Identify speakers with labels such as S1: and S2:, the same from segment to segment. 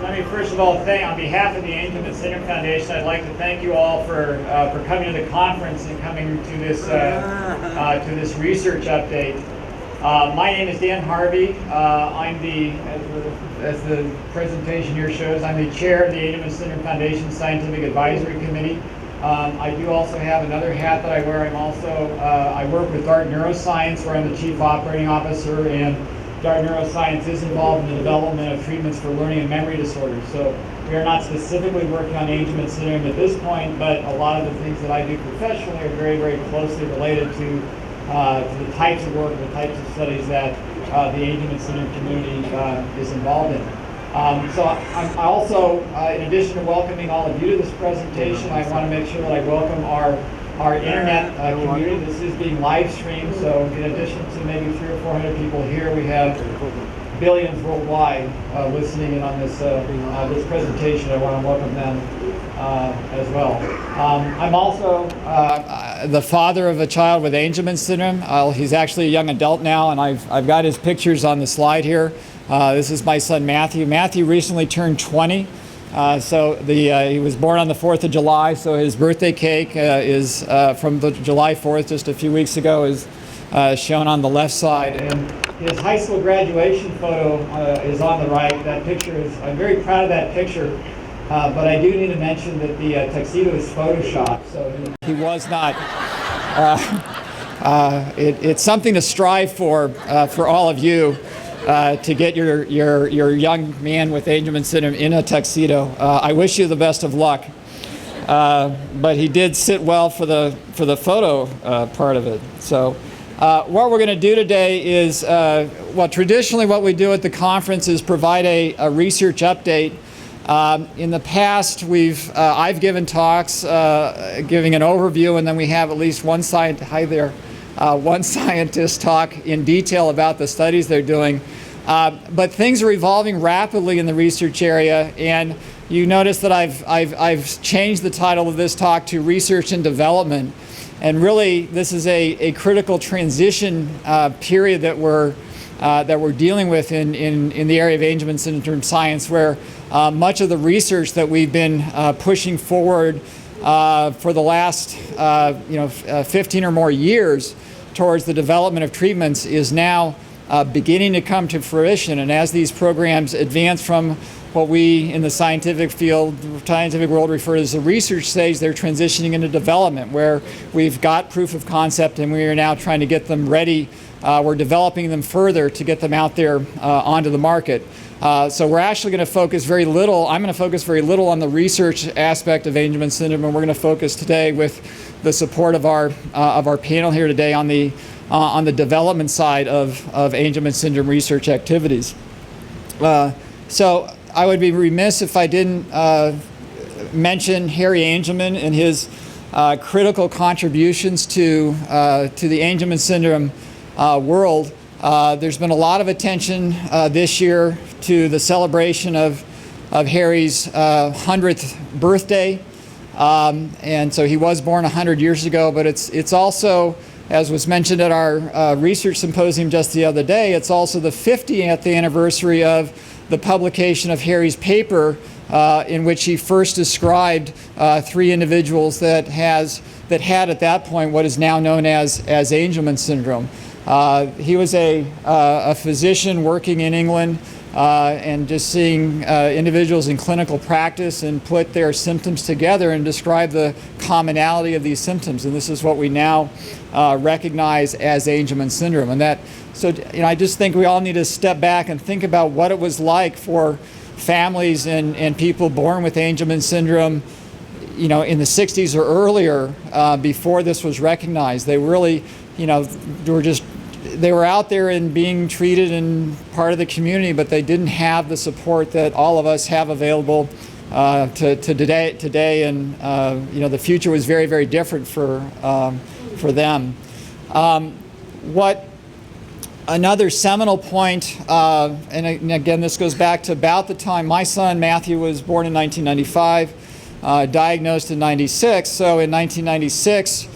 S1: Let me first of all thank, on behalf of the Angelman Syndrome Foundation, I'd like to thank you all for coming to the conference and coming to this research update. My name is Dan Harvey. I'm as the presentation here shows, I'm the chair of the Angelman Syndrome Foundation Scientific Advisory Committee. I do also have another hat that I wear. I work with DART Neuroscience, where I'm the chief operating officer, and DART Neuroscience is involved in the development of treatments for learning and memory disorders. So we are not specifically working on Angelman syndrome at this point, but a lot of the things that I do professionally are very, very closely related to the types of work, the types of studies that the Angelman syndrome community is involved in. So I'm also, in addition to welcoming all of you to this presentation, I want to make sure that I welcome our internet community. This is being live streamed, so in addition to maybe 300 or 400 people here, we have billions worldwide listening in on this presentation. I want to welcome them as well. I'm also the father of a child with Angelman syndrome. He's actually a young adult now, and I've got his pictures on the slide here. This is my son Matthew. Matthew recently turned 20. He was born on the 4th of July, so his birthday cake is from the July 4th, just a few weeks ago, is shown on the left side. And his high school graduation photo is on the right. That picture I'm very proud of that picture, but I do need to mention that the tuxedo is photoshopped, so he was not. It's something to strive for all of you. To get your young man with Angelman syndrome in a tuxedo. I wish you the best of luck. But he did sit well for the photo part of it. So what we're going to do today is, traditionally what we do at the conference is provide a research update. In the past, I've given talks giving an overview, and then we have at least one scientist talk in detail about the studies they're doing. But things are evolving rapidly in the research area, and you notice that I've changed the title of this talk to Research and Development. And really, this is a critical transition period that we're dealing with in the area of Angelman syndrome science, where much of the research that we've been pushing forward for the last 15 or more years towards the development of treatments is now beginning to come to fruition. And as these programs advance from what we in the scientific world refer to as the research stage, they're transitioning into development, where we've got proof of concept and we are now trying to get them ready. We're developing them further to get them out there onto the market. So we're actually going to focus I'm going to focus very little on the research aspect of Angelman syndrome, and we're going to focus today with the support of our panel here today on the development side of Angelman syndrome research activities. So I would be remiss if I didn't mention Harry Angelman and his critical contributions to the Angelman syndrome world. There's been a lot of attention this year to the celebration of Harry's 100th birthday. And so he was born 100 years ago, but it's also, as was mentioned at our research symposium just the other day, it's also the 50th anniversary of the publication of Harry's paper in which he first described 3 individuals that had at that point what is now known as Angelman syndrome. He was a physician working in England and just seeing individuals in clinical practice and put their symptoms together and describe the commonality of these symptoms. And this is what we now recognize as Angelman syndrome. And I just think we all need to step back and think about what it was like for families and people born with Angelman syndrome, in the 60s or earlier, before this was recognized. They really, they were out there and being treated and part of the community, but they didn't have the support that all of us have available to today. And the future was very, very different for them. What another seminal point, and again, this goes back to about the time my son Matthew was born in 1995, diagnosed in 96. So in 1996.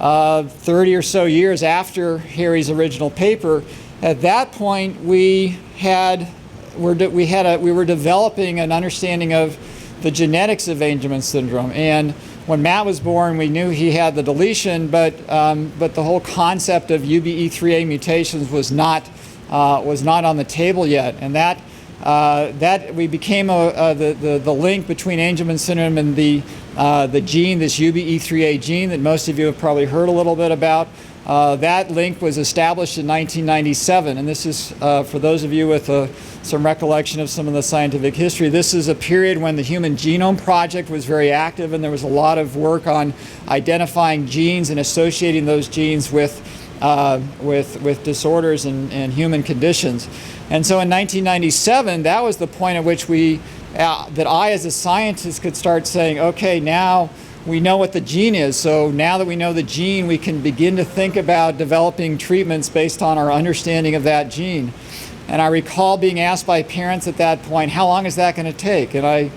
S1: 30 or so years after Harry's original paper, at that point we had we were developing an understanding of the genetics of Angelman syndrome. And when Matt was born, we knew he had the deletion, but the whole concept of UBE3A mutations was not on the table yet, and that we became the link between Angelman syndrome and the gene, this UBE3A gene that most of you have probably heard a little bit about. That link was established in 1997, and this is, for those of you with some recollection of some of the scientific history, this is a period when the Human Genome Project was very active, and there was a lot of work on identifying genes and associating those genes with disorders and human conditions. And so in 1997, that was the point at which that I as a scientist could start saying, okay, now we know what the gene is, so now that we know the gene, we can begin to think about developing treatments based on our understanding of that gene. And I recall being asked by parents at that point, how long is that going to take? And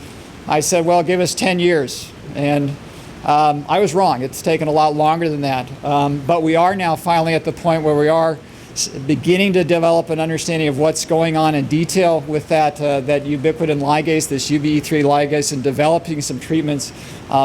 S1: I said, well, give us 10 years. And I was wrong. It's taken a lot longer than that. But we are now finally at the point where we are beginning to develop an understanding of what's going on in detail with that ubiquitin ligase, this UBE3 ligase, and developing some treatments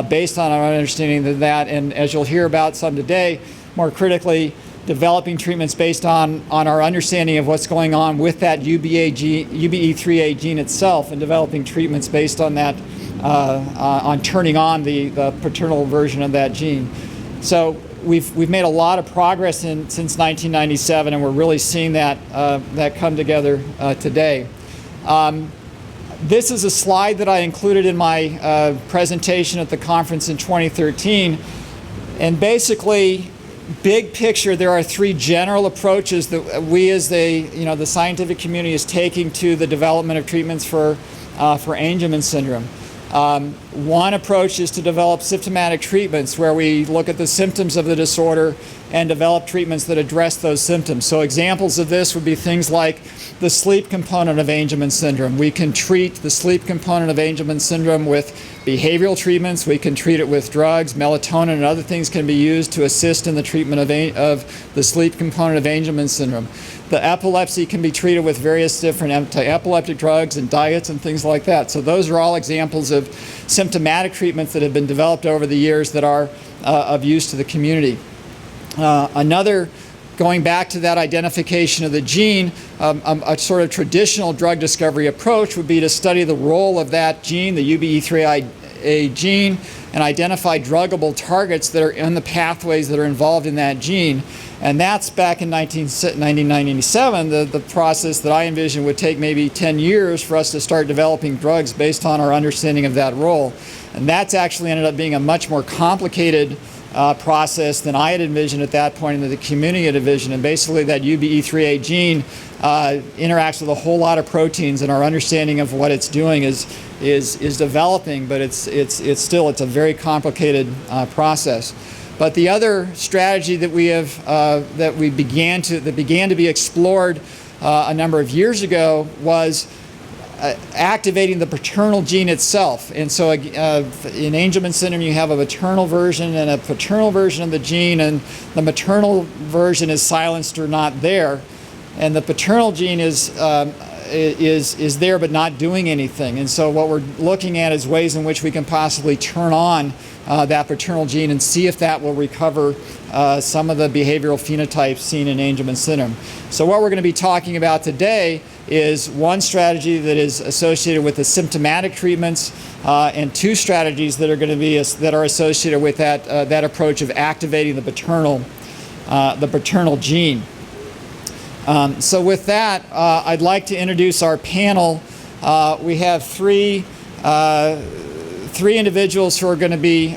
S1: based on our understanding of that. And as you'll hear about some today, more critically, developing treatments based on our understanding of what's going on with that UBE3A gene itself, and developing treatments based on that, on turning on the paternal version of that gene. So we've made a lot of progress since 1997, and we're really seeing that come together today. This is a slide that I included in my presentation at the conference in 2013, and basically, big picture, there are three general approaches that we as the scientific community is taking to the development of treatments for Angelman syndrome. One approach is to develop symptomatic treatments where we look at the symptoms of the disorder and develop treatments that address those symptoms. So examples of this would be things like the sleep component of Angelman syndrome. We can treat the sleep component of Angelman syndrome with behavioral treatments. We can treat it with drugs. Melatonin and other things can be used to assist in the treatment of the sleep component of Angelman syndrome. The epilepsy can be treated with various different anti-epileptic drugs and diets and things like that. So those are all examples of symptomatic treatments that have been developed over the years that are of use to the community. Another, going back to that identification of the gene, a sort of traditional drug discovery approach would be to study the role of that gene, the UBE3A gene, and identify druggable targets that are in the pathways that are involved in that gene. And that's back in 1997, the process that I envisioned would take maybe 10 years for us to start developing drugs based on our understanding of that role. And that's actually ended up being a much more complicated process than I had envisioned at that point, and that the community had envisioned. And basically that UBE3A gene interacts with a whole lot of proteins, and our understanding of what it's doing is developing, but it's a very complicated process. But the other strategy that began to be explored a number of years ago was activating the paternal gene itself. And so in Angelman syndrome, you have a maternal version and a paternal version of the gene, and the maternal version is silenced or not there, and the paternal gene is there but not doing anything. And so what we're looking at is ways in which we can possibly turn on that paternal gene and see if that will recover some of the behavioral phenotypes seen in Angelman syndrome. So what we're going to be talking about today is one strategy that is associated with the symptomatic treatments, and two strategies that are associated with that approach of activating the paternal gene. So with that, I'd like to introduce our panel. We have three individuals who are going to be,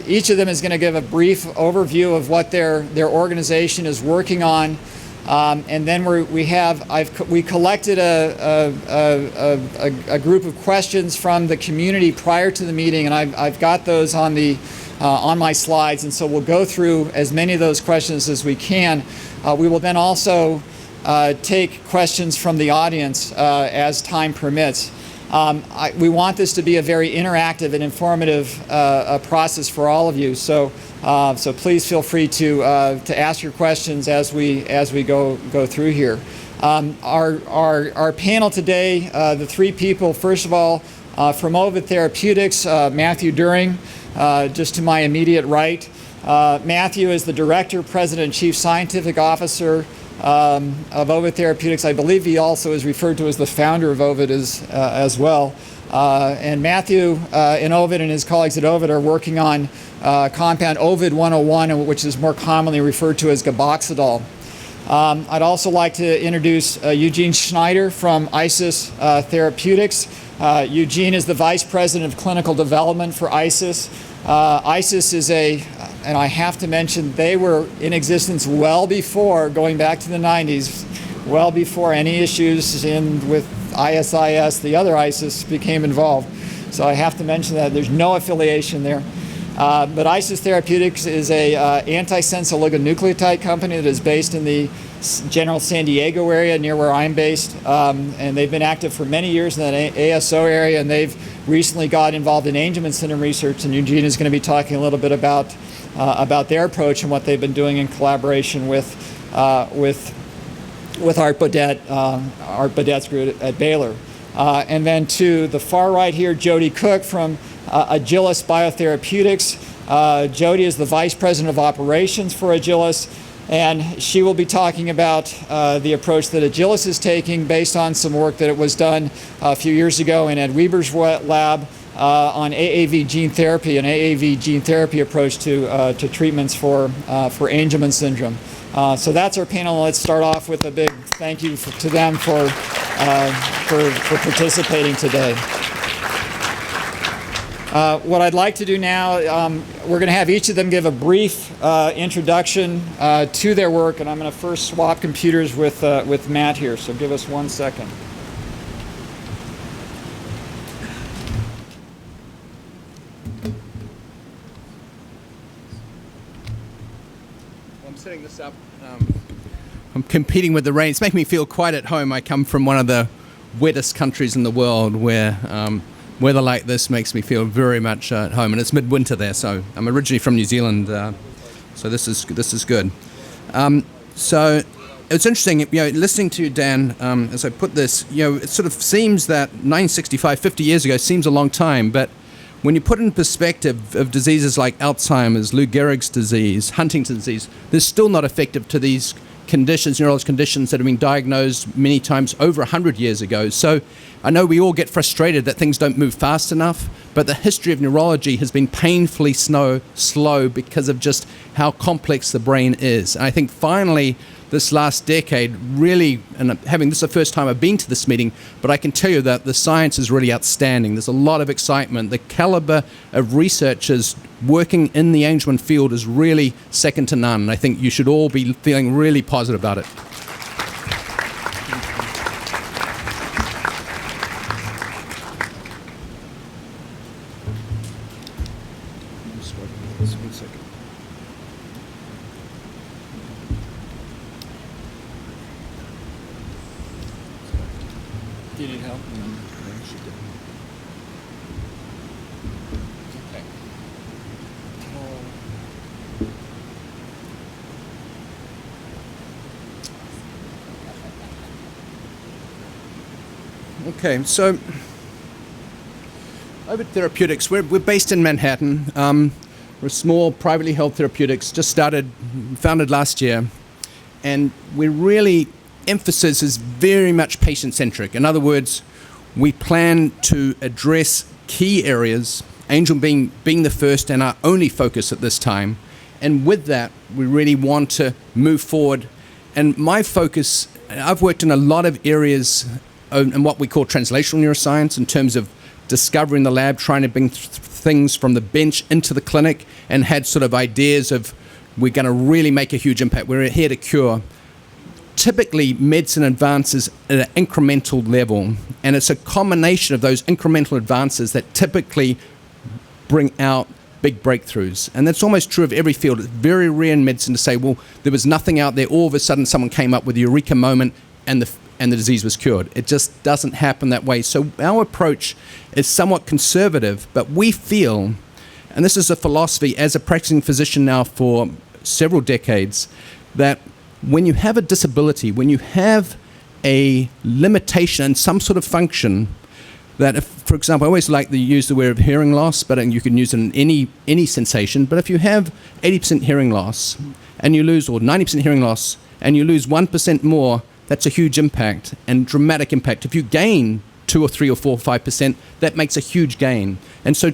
S1: each of them is going to give a brief overview of what their organization is working on. And then we collected a group of questions from the community prior to the meeting, and I've got those on my slides, and so we'll go through as many of those questions as we can. We will then also take questions from the audience as time permits. We want this to be a very interactive and informative process for all of you. So please feel free to ask your questions as we go through here. Our panel today, the three people, first of all, from Ovid Therapeutics, Matthew During, just to my immediate right. Matthew is the Director, President, and Chief Scientific Officer of Ovid Therapeutics. I believe he also is referred to as the founder of Ovid as well. And Matthew in Ovid and his colleagues at Ovid are working on compound Ovid 101, which is more commonly referred to as gaboxidol. I'd also like to introduce Eugene Schneider from ISIS Therapeutics. Eugene is the Vice President of Clinical Development for ISIS. ISIS is and I have to mention, they were in existence well before, going back to the 90s, well before any issues with ISIS, the other ISIS, became involved. So I have to mention that. There's no affiliation there. But ISIS Therapeutics is a antisense oligonucleotide company that is based in the general San Diego area near where I'm based. And they've been active for many years in that ASO area, and they've recently got involved in Angelman syndrome research, and Eugene is going to be talking a little bit about their approach and what they've been doing in collaboration with Art Baudet's group at Baylor. And then to the far right here, Jody Cook from Agilis Biotherapeutics. Jody is the Vice President of Operations for Agilis, and she will be talking about the approach that Agilis is taking based on some work that was done a few years ago in Ed Weber's lab on AAV gene therapy, an AAV gene therapy approach to treatments for Angelman syndrome. So that's our panel. Let's start off with a big thank you to them for participating today. What I'd like to do now, we're going to have each of them give a brief introduction to their work, and I'm going to first swap computers with Matt here, so give us 1 second.
S2: I'm setting this up. I'm competing with the rain. It's making me feel quite at home. I come from one of the wettest countries in the world where weather like this makes me feel very much at home, and it's midwinter there. So I'm originally from New Zealand, so this is good. So it's interesting, listening to you, Dan, as I put this. It sort of seems that 1965, 50 years ago, seems a long time, but when you put in perspective of diseases like Alzheimer's, Lou Gehrig's disease, Huntington's disease, they're still not effective to these conditions, neurological conditions that have been diagnosed many times over 100 years ago. So I know we all get frustrated that things don't move fast enough, but the history of neurology has been painfully slow because of just how complex the brain is. And I think finally, this last decade, really, and having this is the first time I've been to this meeting, but I can tell you that the science is really outstanding. There's a lot of excitement. The caliber of researchers working in the Angelman field is really second to none. And I think you should all be feeling really positive about it.
S1: Do you need help?
S2: Okay, so Ovid Therapeutics, we're based in Manhattan. We're a small, privately held therapeutics, founded last year, and we really emphasis is very much patient-centric. In other words, we plan to address key areas, Angelman being the first and our only focus at this time. And with that, we really want to move forward. And my focus, I've worked in a lot of areas in what we call translational neuroscience in terms of discovery in the lab, trying to bring things from the bench into the clinic, and had sort of ideas of we're going to really make a huge impact. We're here to cure. Typically, medicine advances at an incremental level, and it's a combination of those incremental advances that typically bring out big breakthroughs. And that's almost true of every field. It's very rare in medicine to say, well, there was nothing out there, all of a sudden someone came up with a eureka moment and the disease was cured. It just doesn't happen that way. So our approach is somewhat conservative, but we feel, and this is a philosophy as a practicing physician now for several decades, that when you have a disability, when you have a limitation in some sort of function that, if, for example, I always like to use the word of hearing loss, but you can use it in any sensation. But if you have 80% hearing loss and you lose, or 90% hearing loss, and you lose 1% more, that's a huge impact and dramatic impact. If you gain 2 or 3 or 4 or 5%, that makes a huge gain. And so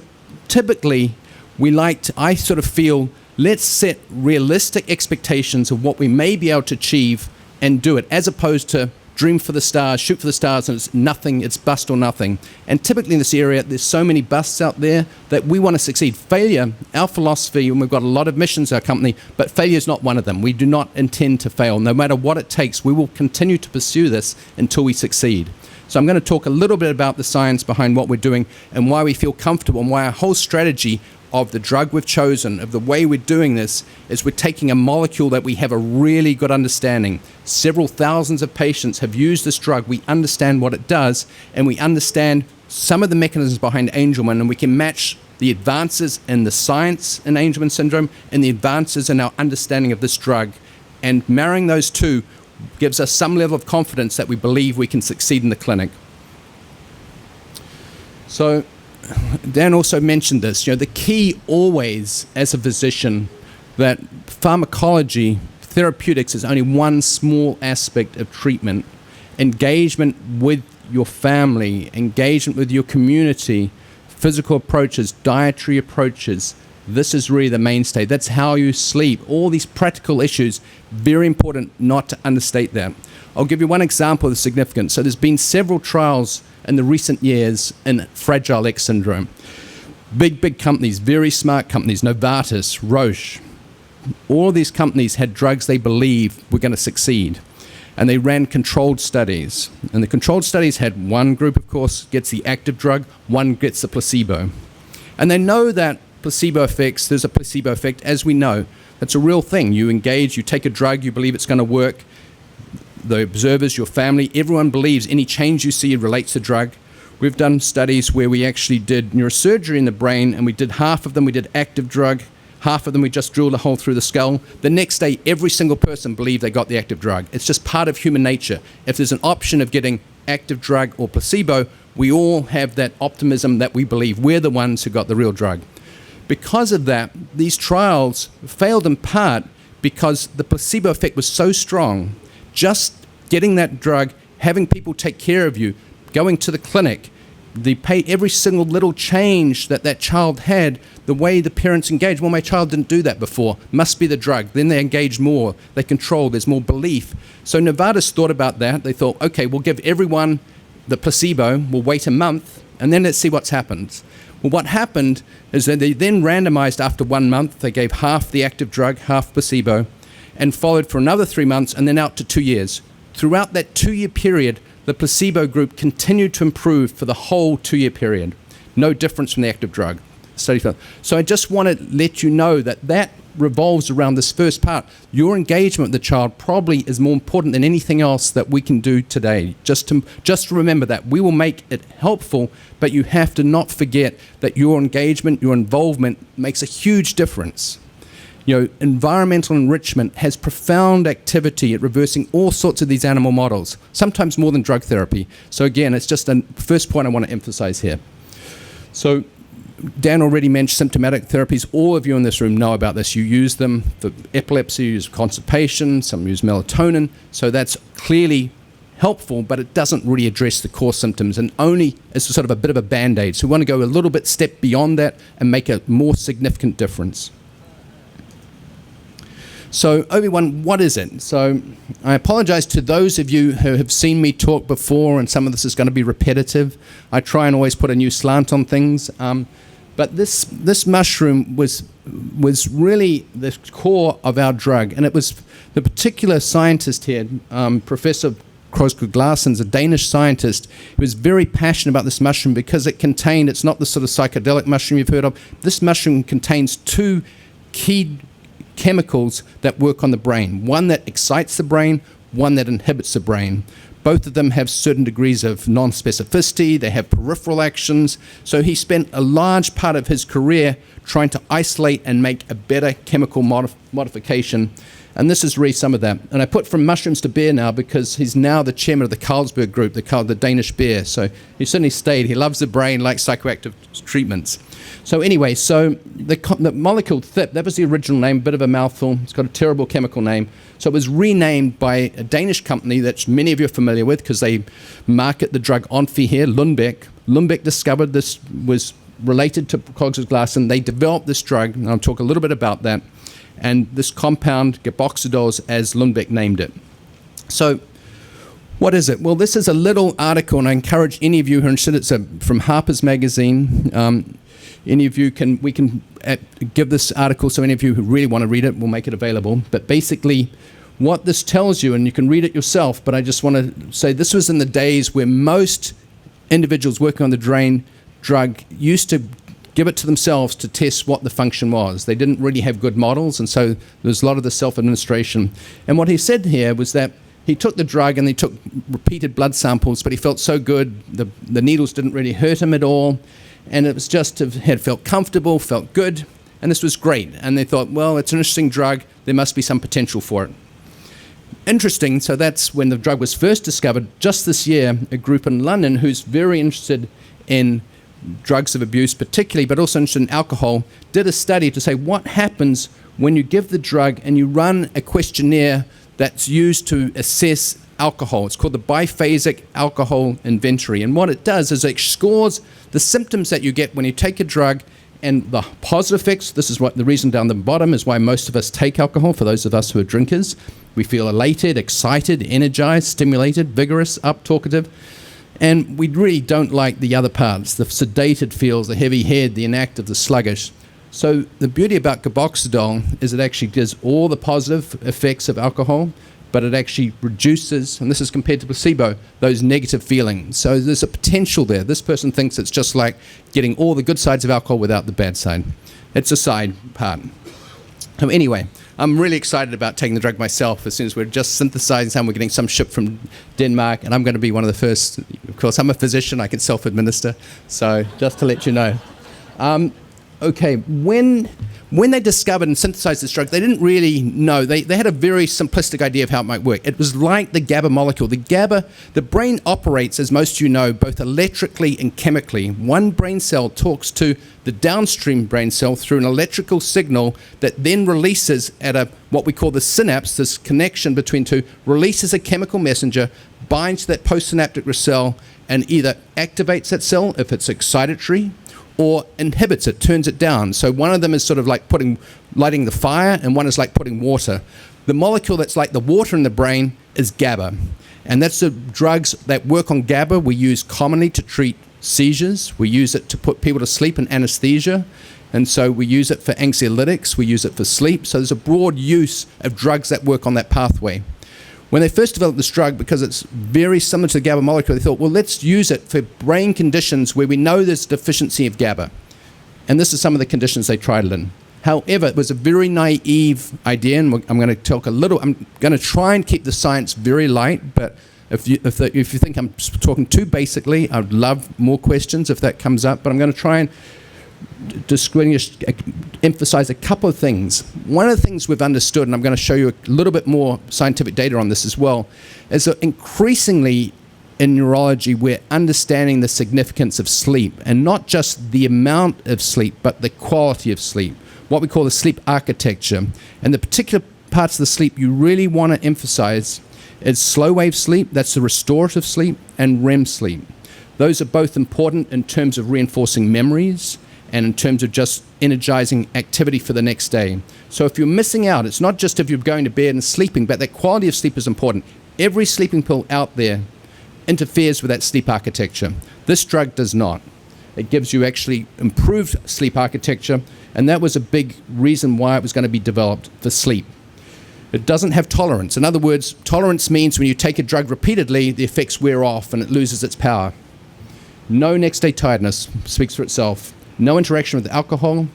S2: typically, I sort of feel, let's set realistic expectations of what we may be able to achieve and do it, as opposed to dream for the stars, shoot for the stars, and it's nothing, it's bust or nothing. And typically in this area, there's so many busts out there that we want to succeed. Failure, our philosophy, and we've got a lot of missions in our company, but failure is not one of them. We do not intend to fail. No matter what it takes, we will continue to pursue this until we succeed. So I'm going to talk a little bit about the science behind what we're doing and why we feel comfortable and why our whole strategy of the drug we've chosen, of the way we're doing this, is we're taking a molecule that we have a really good understanding. Several thousands of patients have used this drug. We understand what it does, and we understand some of the mechanisms behind Angelman, and we can match the advances in the science in Angelman syndrome and the advances in our understanding of this drug. And marrying those two gives us some level of confidence that we believe we can succeed in the clinic. So Dan also mentioned this, the key always as a physician, that pharmacology, therapeutics is only one small aspect of treatment. Engagement with your family, engagement with your community, physical approaches, dietary approaches, this is really the mainstay. That's how you sleep. All these practical issues, very important not to understate that. I'll give you one example of the significance. So there's been several trials in the recent years in Fragile X syndrome. Big companies, very smart companies, Novartis, Roche, all of these companies had drugs they believed were going to succeed. And they ran controlled studies. And the controlled studies had one group, of course, gets the active drug, one gets the placebo. And they know that placebo effects, there's a placebo effect, as we know. That's a real thing. You engage, you take a drug, you believe it's going to work. The observers, your family, everyone believes any change you see relates to drug. We've done studies where we actually did neurosurgery in the brain, and we did half of them, we did active drug, half of them we just drilled a hole through the skull. The next day, every single person believed they got the active drug. It's just part of human nature. If there's an option of getting active drug or placebo, we all have that optimism that we believe we're the ones who got the real drug. Because of that, these trials failed in part because the placebo effect was so strong. Just getting that drug, having people take care of you, going to the clinic, every single little change that child had, the way the parents engaged. Well, my child didn't do that before. Must be the drug. Then they engage more. They control. There's more belief. So Novartis thought about that. They thought, okay, we'll give everyone the placebo. We'll wait a month, and then let's see what's happened. Well, what happened is that they then randomized after 1 month. They gave half the active drug, half placebo, and followed for another 3 months, and then out to 2 years. Throughout that 2-year period, the placebo group continued to improve for the whole 2-year period. No difference from the active drug. So I just want to let you know that revolves around this first part. Your engagement with the child probably is more important than anything else that we can do today. Just remember that. We will make it helpful, but you have to not forget that your engagement, your involvement makes a huge difference. Environmental enrichment has profound activity at reversing all sorts of these animal models, sometimes more than drug therapy. So again, it's just the first point I want to emphasize here. So Dan already mentioned symptomatic therapies. All of you in this room know about this. You use them for epilepsy, you use constipation, some use melatonin. So that's clearly helpful, but it doesn't really address the core symptoms, and only as sort of a bit of a Band-Aid. So we want to go a little bit step beyond that and make a more significant difference. So Obi-Wan, what is it? So I apologize to those of you who have seen me talk before, and some of this is going to be repetitive. I try and always put a new slant on things. But this mushroom was really the core of our drug. And it was the particular scientist here, Professor Krogsgaard Larsen's a Danish scientist who was very passionate about this mushroom because it's not the sort of psychedelic mushroom you've heard of. This mushroom contains 2 key chemicals that work on the brain. One that excites the brain, one that inhibits the brain. Both of them have certain degrees of non-specificity. They have peripheral actions. So he spent a large part of his career trying to isolate and make a better chemical modification. And this is really some of that. And I put from mushrooms to beer now because he's now the chairman of the Carlsberg group, the Danish beer. So he certainly stayed. He loves the brain, likes psychoactive treatments. So anyway, so the molecule THIP, that was the original name, bit of a mouthful. It's got a terrible chemical name. So it was renamed by a Danish company that many of you are familiar with because they market the drug Onfi here, Lundbeck. Lundbeck discovered this was related to Cogswell's glass, and they developed this drug, and I'll talk a little bit about that. And this compound, gaboxidol, as Lundbeck named it. So what is it? Well, this is a little article, and I encourage any of you who are interested. It's from Harper's Magazine. Any of you we can give this article, so any of you who really want to read it, we'll make it available. But basically, what this tells you, and you can read it yourself, but I just want to say this was in the days where most individuals working on the drain drug used to give it to themselves to test what the function was. They didn't really have good models, and so there's a lot of the self-administration. And what he said here was that he took the drug and he took repeated blood samples, but he felt so good, the needles didn't really hurt him at all, and it was just had felt comfortable, felt good, and this was great. And they thought, well, it's an interesting drug, there must be some potential for it. Interesting, so that's when the drug was first discovered. Just this year, a group in London who's very interested in drugs of abuse particularly, but also interested in alcohol, did a study to say what happens when you give the drug and you run a questionnaire that's used to assess alcohol. It's called the biphasic alcohol inventory. And what it does is it scores the symptoms that you get when you take a drug and the positive effects. This is what the reason down the bottom is why most of us take alcohol, for those of us who are drinkers. We feel elated, excited, energized, stimulated, vigorous, up, talkative. And we really don't like the other parts, the sedated feels, the heavy head, the inactive, the sluggish. So the beauty about gaboxidol is it actually does all the positive effects of alcohol, but it actually reduces, and this is compared to placebo, those negative feelings. So there's a potential there. This person thinks it's just like getting all the good sides of alcohol without the bad side. It's a side part. So anyway, I'm really excited about taking the drug myself. As soon as we're just synthesizing some, we're getting some shipped from Denmark, and I'm going to be one of the first. Of course, I'm a physician. I can self-administer. So just to let you know. Okay, when they discovered and synthesized this drug, they didn't really know. They had a very simplistic idea of how it might work. It was like the GABA molecule. The brain operates, as most of you know, both electrically and chemically. One brain cell talks to the downstream brain cell through an electrical signal that then releases at what we call the synapse, this connection between two, releases a chemical messenger, binds to that postsynaptic cell, and either activates that cell if it's excitatory, or inhibits it, turns it down. So one of them is sort of like lighting the fire, and one is like putting water. The molecule that's like the water in the brain is GABA. And that's the drugs that work on GABA we use commonly to treat seizures. We use it to put people to sleep in anesthesia. And so we use it for anxiolytics. We use it for sleep. So there's a broad use of drugs that work on that pathway. When they first developed this drug, because it's very similar to the GABA molecule, they thought, well, let's use it for brain conditions where we know there's deficiency of GABA. And this is some of the conditions they tried it in. However, it was a very naive idea, and I'm going to try and keep the science very light, but if you think I'm talking too basically, I'd love more questions if that comes up, but I'm going to try and emphasize a couple of things. One of the things we've understood, and I'm going to show you a little bit more scientific data on this as well, is that increasingly in neurology we're understanding the significance of sleep, and not just the amount of sleep, but the quality of sleep, what we call the sleep architecture. And the particular parts of the sleep you really want to emphasize is slow wave sleep, that's the restorative sleep, and REM sleep. Those are both important in terms of reinforcing memories and in terms of just energizing activity for the next day. So if you're missing out, it's not just if you're going to bed and sleeping, but that quality of sleep is important. Every sleeping pill out there interferes with that sleep architecture. This drug does not. It gives you actually improved sleep architecture, and that was a big reason why it was going to be developed for sleep. It doesn't have tolerance. In other words, tolerance means when you take a drug repeatedly, the effects wear off and it loses its power. No next day tiredness, speaks for itself. No interaction with alcohol,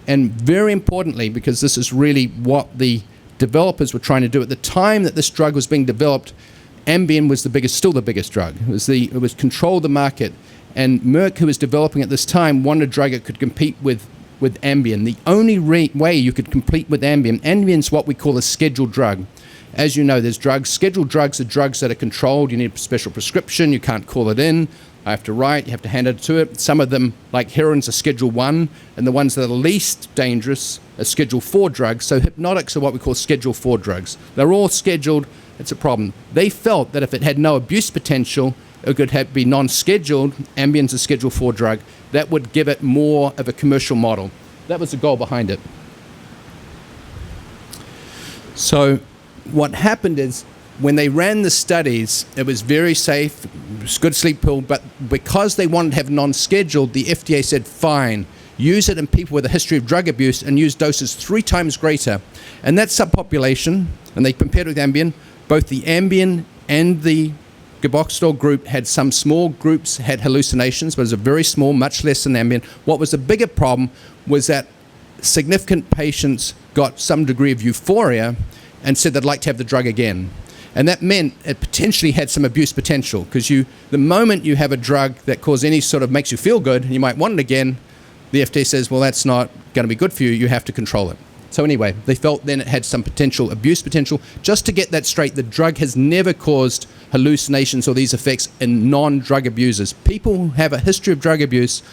S2: and very importantly, because this is really what the developers were trying to do at the time that this drug was being developed, Ambien was still the biggest drug. It was controlled the market, and Merck, who was developing at this time, wanted a drug that could compete with with Ambien. The only way you could compete with Ambien's what we call a scheduled drug. As you know, there's drugs. Scheduled drugs are drugs that are controlled. You need a special prescription. You can't call it in. I have to write. You have to hand it to it. Some of them, like heroin's, are Schedule 1, and the ones that are least dangerous are Schedule 4 drugs. So hypnotics are what we call Schedule 4 drugs. They're all scheduled. It's a problem. They felt that if it had no abuse potential, it could be non-scheduled. Ambien's a Schedule 4 drug. That would give it more of a commercial model. That was the goal behind it. So what happened is, when they ran the studies, it was very safe, it was good sleep pill, but because they wanted to have non-scheduled, the FDA said, fine, use it in people with a history of drug abuse and use doses 3 times greater. And that subpopulation, and they compared with Ambien, both the Ambien and the Gaboxetol group had some small groups had hallucinations, but it was a very small, much less than Ambien. What was the bigger problem was that significant patients got some degree of euphoria and said they'd like to have the drug again. And that meant it potentially had some abuse potential, because the moment you have a drug that causes any sort of makes you feel good, and you might want it again, the FDA says, well, that's not going to be good for you. You have to control it. So anyway, they felt then it had some potential abuse potential. Just to get that straight, the drug has never caused hallucinations or these effects in non-drug abusers. People who have a history of drug abuse,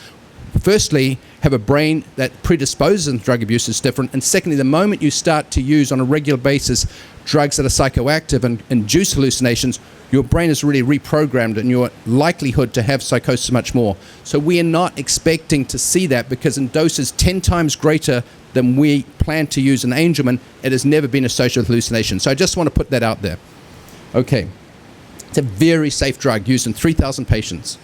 S2: firstly, have a brain that predisposes to drug abuse is different. And secondly, the moment you start to use on a regular basis drugs that are psychoactive and induce hallucinations, your brain is really reprogrammed and your likelihood to have psychosis is much more. So we are not expecting to see that, because in doses 10 times greater than we plan to use in Angelman, it has never been associated with hallucination. So I just want to put that out there. Okay. It's a very safe drug used in 3,000 patients.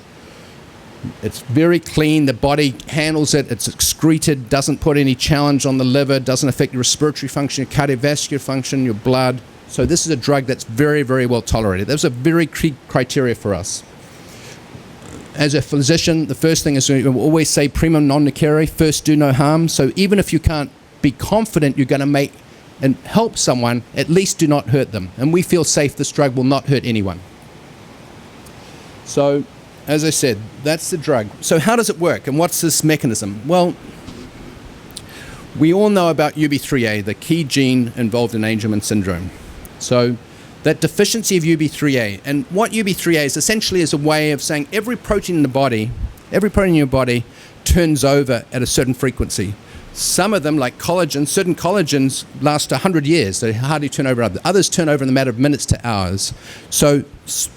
S2: It's very clean. The body handles it. It's excreted, doesn't put any challenge on the liver, doesn't affect your respiratory function, your cardiovascular function, your blood. So this is a drug that's very, very well tolerated. Those are very key criteria for us. As a physician, the first thing is we always say primum non nocere, first do no harm. So even if you can't be confident you're going to make and help someone, at least do not hurt them. And we feel safe this drug will not hurt anyone. So, as I said, that's the drug. So how does it work, and what's this mechanism? Well, we all know about UB3A, the key gene involved in Angelman syndrome. So that deficiency of UB3A, and what UB3A is essentially is a way of saying every protein in the body, every protein in your body turns over at a certain frequency. Some of them, like collagen, certain collagens last 100 years. They hardly turn over. Others turn over in a matter of minutes to hours. So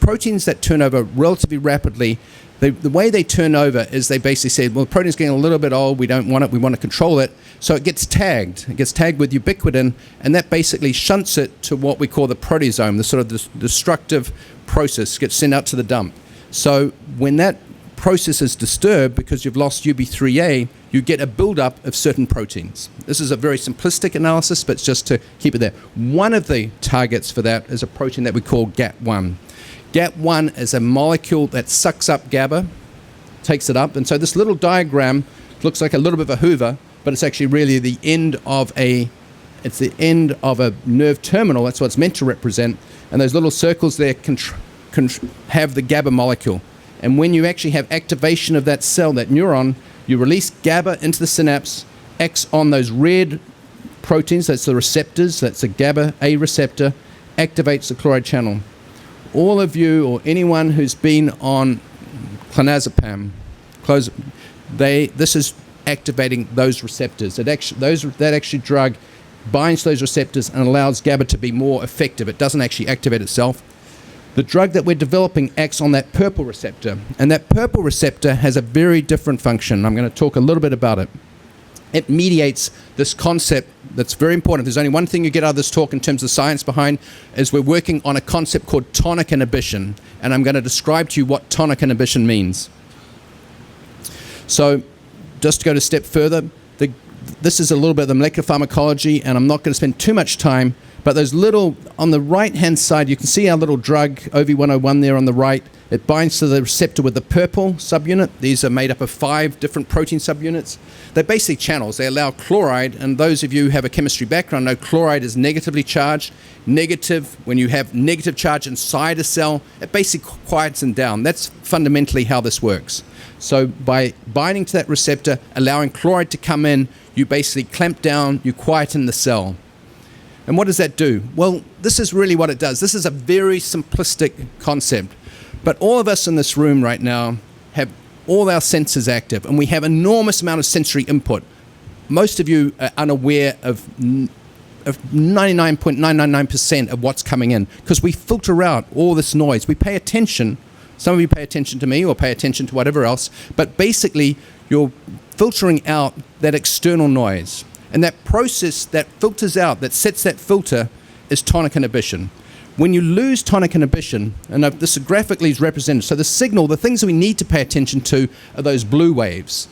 S2: proteins that turn over relatively rapidly, the way they turn over is they basically say, well, the protein's getting a little bit old, we don't want it, we want to control it. So it gets tagged. It gets tagged with ubiquitin, and that basically shunts it to what we call the proteasome, the sort of destructive process, gets sent out to the dump. So when that process is disturbed because you've lost UB3A, you get a buildup of certain proteins. This is a very simplistic analysis, but it's just to keep it there. One of the targets for that is a protein that we call GAT1. GAT1 is a molecule that sucks up GABA, takes it up, and so this little diagram looks like a little bit of a Hoover, but it's actually really the end of a nerve terminal. That's what it's meant to represent, and those little circles there have the GABA molecule. And when you actually have activation of that cell, that neuron, you release GABA into the synapse, acts on those red proteins, that's the receptors, that's a GABA A receptor, activates the chloride channel. All of you or anyone who's been on clonazepam, this is activating those receptors. That actually drug binds those receptors and allows GABA to be more effective. It doesn't actually activate itself. The drug that we're developing acts on that purple receptor, and that purple receptor has a very different function. I'm going to talk a little bit about it. It mediates this concept that's very important. If there's only one thing you get out of this talk in terms of science behind, is we're working on a concept called tonic inhibition, and I'm going to describe to you what tonic inhibition means. So just to go a step further, this is a little bit of the molecular pharmacology, and I'm not going to spend too much time. But those little, on the right-hand side, you can see our little drug, OV101 there on the right. It binds to the receptor with the purple subunit. These are made up of 5 different protein subunits. They're basically channels. They allow chloride, and those of you who have a chemistry background know chloride is negatively charged. Negative, when you have negative charge inside a cell, it basically quiets them down. That's fundamentally how this works. So by binding to that receptor, allowing chloride to come in, you basically clamp down, you quieten the cell. And what does that do? Well, this is really what it does. This is a very simplistic concept. But all of us in this room right now have all our senses active, and we have enormous amount of sensory input. Most of you are unaware of 99.999% of what's coming in, because we filter out all this noise. We pay attention. Some of you pay attention to me or pay attention to whatever else, but basically you're filtering out that external noise. And that process that filters out, that sets that filter, is tonic inhibition. When you lose tonic inhibition, and this graphically is represented, so the signal, the things that we need to pay attention to are those blue waves.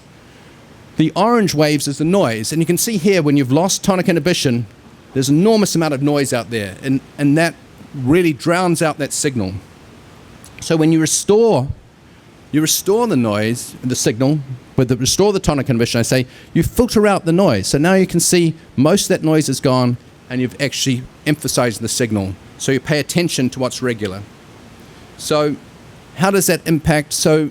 S2: The orange waves is the noise, and you can see here when you've lost tonic inhibition, there's an enormous amount of noise out there, and that really drowns out that signal. So when you restore the noise, the signal, restore the tonic inhibition, I say, you filter out the noise. So now you can see most of that noise is gone, and you've actually emphasized the signal. So you pay attention to what's regular. So how does that impact? So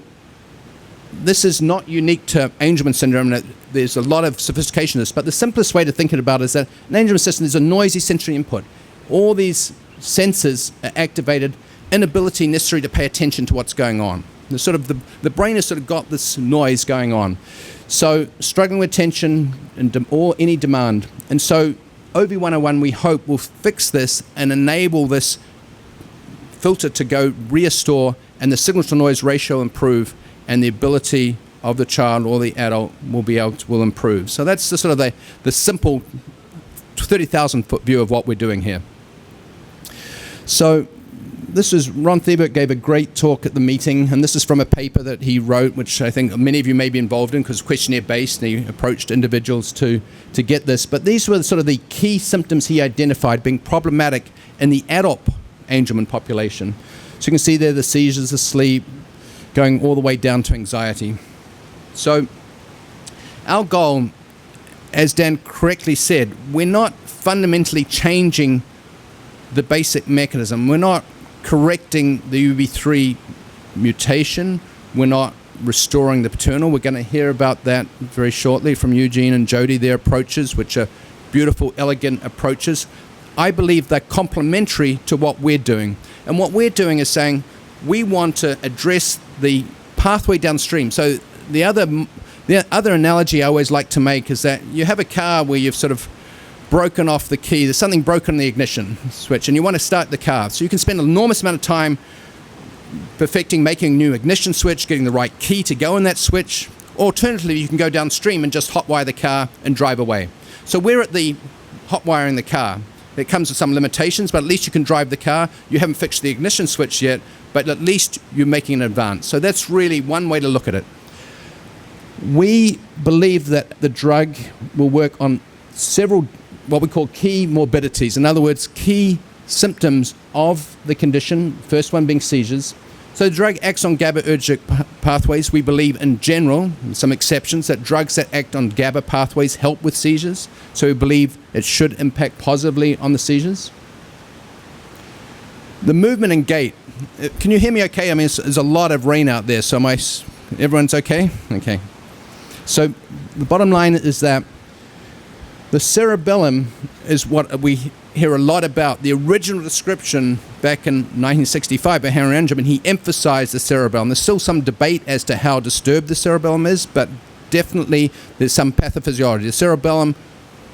S2: this is not unique to Angelman syndrome. There's a lot of sophistication in this, but the simplest way to think about it is that in Angelman system, there's a noisy sensory input. All these senses are activated, inability necessary to pay attention to what's going on. The brain has sort of got this noise going on. So struggling with attention or any demand. And so OV101, we hope, will fix this and enable this filter to go restore, and the signal to noise ratio improve, and the ability of the child or the adult will improve. So that's the sort of the simple 30,000 foot view of what we're doing here. So this is Ron Thieberg gave a great talk at the meeting, and this is from a paper that he wrote, which I think many of you may be involved in because questionnaire based, and he approached individuals to get this. But these were sort of the key symptoms he identified being problematic in the adult Angelman population. So you can see there the seizures, the sleep, going all the way down to anxiety. So our goal, as Dan correctly said, we're not fundamentally changing the basic mechanism. We're not correcting the UB3 mutation. We're not restoring the paternal. We're going to hear about that very shortly from Eugene and Jody, their approaches, which are beautiful, elegant approaches. I believe they're complementary to what we're doing. And what we're doing is saying we want to address the pathway downstream. So the other analogy I always like to make is that you have a car where you've sort of broken off the key. There's something broken in the ignition switch, and you want to start the car. So you can spend an enormous amount of time perfecting, making a new ignition switch, getting the right key to go in that switch. Alternatively, you can go downstream and just hotwire the car and drive away. So we're at the hotwiring the car. It comes with some limitations, but at least you can drive the car. You haven't fixed the ignition switch yet, but at least you're making an advance. So that's really one way to look at it. We believe that the drug will work on several what we call key morbidities. In other words, key symptoms of the condition, first one being seizures. So the drug acts on GABAergic pathways. We believe in general, some exceptions, that drugs that act on GABA pathways help with seizures. So we believe it should impact positively on the seizures. The movement and gait. Can you hear me okay? I mean, there's a lot of rain out there, so everyone's okay? Okay. So the bottom line is that the cerebellum is what we hear a lot about. The original description back in 1965 by Henry Angelman, he emphasized the cerebellum. There's still some debate as to how disturbed the cerebellum is, but definitely there's some pathophysiology. The cerebellum,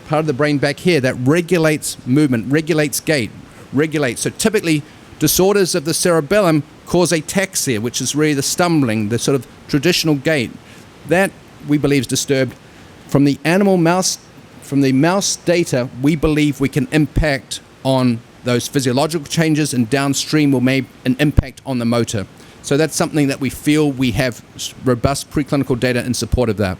S2: part of the brain back here, that regulates movement, regulates gait, regulates. So typically disorders of the cerebellum cause ataxia, which is really the stumbling, the sort of traditional gait. That, we believe, is disturbed. From the mouse data, we believe we can impact on those physiological changes, and downstream will make an impact on the motor. So that's something that we feel we have robust preclinical data in support of that.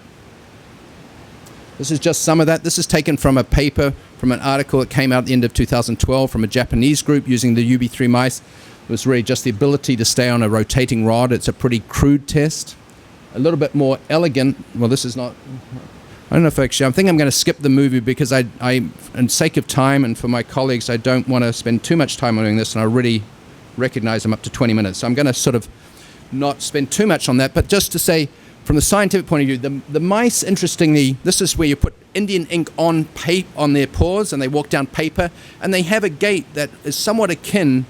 S2: This is just some of that. This is taken from a paper, from an article that came out at the end of 2012 from a Japanese group using the UB3 mice. It was really just the ability to stay on a rotating rod. It's a pretty crude test. A little bit more elegant. Well, this is not... I don't know if actually, I think I'm going to skip the movie because I, in sake of time and for my colleagues, I don't want to spend too much time on doing this, and I already recognize I'm up to 20 minutes. So I'm going to sort of not spend too much on that, but just to say, from the scientific point of view, the mice, interestingly, this is where you put Indian ink on their paws and they walk down paper, and they have a gait that is somewhat akin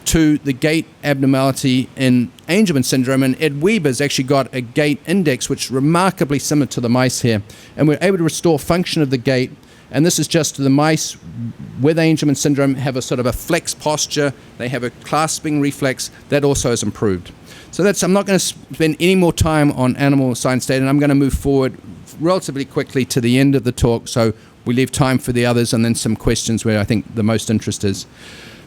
S2: to the gait abnormality in Angelman syndrome. And Ed Weber's actually got a gait index which is remarkably similar to the mice here. And we're able to restore function of the gait. And this is just the mice with Angelman syndrome have a sort of a flex posture. They have a clasping reflex. That also is improved. So I'm not going to spend any more time on animal science data, and I'm going to move forward relatively quickly to the end of the talk, so we leave time for the others and then some questions where I think the most interest is.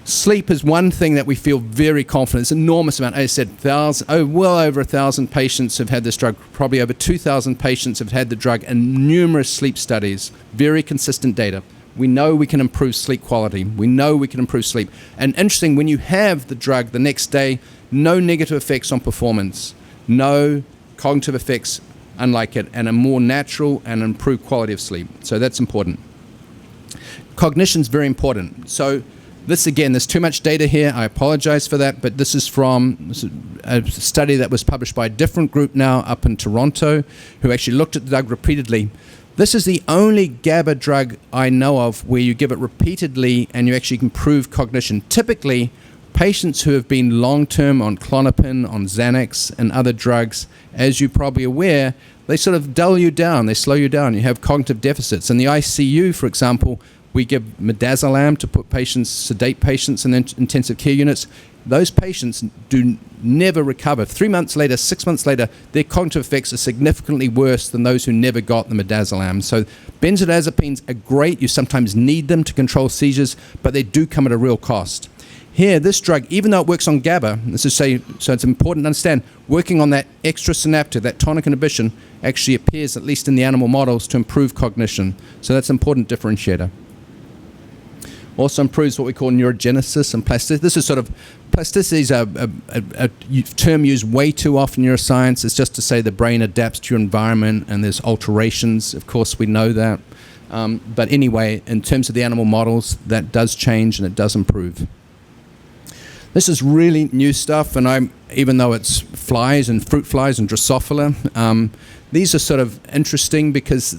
S2: Sleep is one thing that we feel very confident. It's an enormous amount. As I said, well over 1,000 patients have had this drug. Probably over 2,000 patients have had the drug in numerous sleep studies. Very consistent data. We know we can improve sleep quality. We know we can improve sleep. And interesting, when you have the drug the next day, no negative effects on performance, no cognitive effects unlike it, and a more natural and improved quality of sleep. So that's important. Cognition is very important. So this, again, there's too much data here. I apologize for that, but this is from a study that was published by a different group now up in Toronto who actually looked at the drug repeatedly. This is the only GABA drug I know of where you give it repeatedly and you actually improve cognition. Typically, patients who have been long-term on Klonopin, on Xanax, and other drugs, as you're probably aware, they sort of dull you down, they slow you down, you have cognitive deficits. In the ICU, for example, we give midazolam to sedate patients in intensive care units. Those patients do never recover. 3 months later, 6 months later, their cognitive effects are significantly worse than those who never got the midazolam. So benzodiazepines are great. You sometimes need them to control seizures, but they do come at a real cost. Here, this drug, even though it works on GABA, so it's important to understand, working on that extrasynaptic, that tonic inhibition, actually appears, at least in the animal models, to improve cognition. So that's an important differentiator. Also improves what we call neurogenesis and plasticity. This is plasticity is a term used way too often in neuroscience. It's just to say the brain adapts to your environment and there's alterations. Of course, we know that. But anyway, in terms of the animal models, that does change and it does improve. This is really new stuff, and even though it's flies and fruit flies and Drosophila, these are sort of interesting because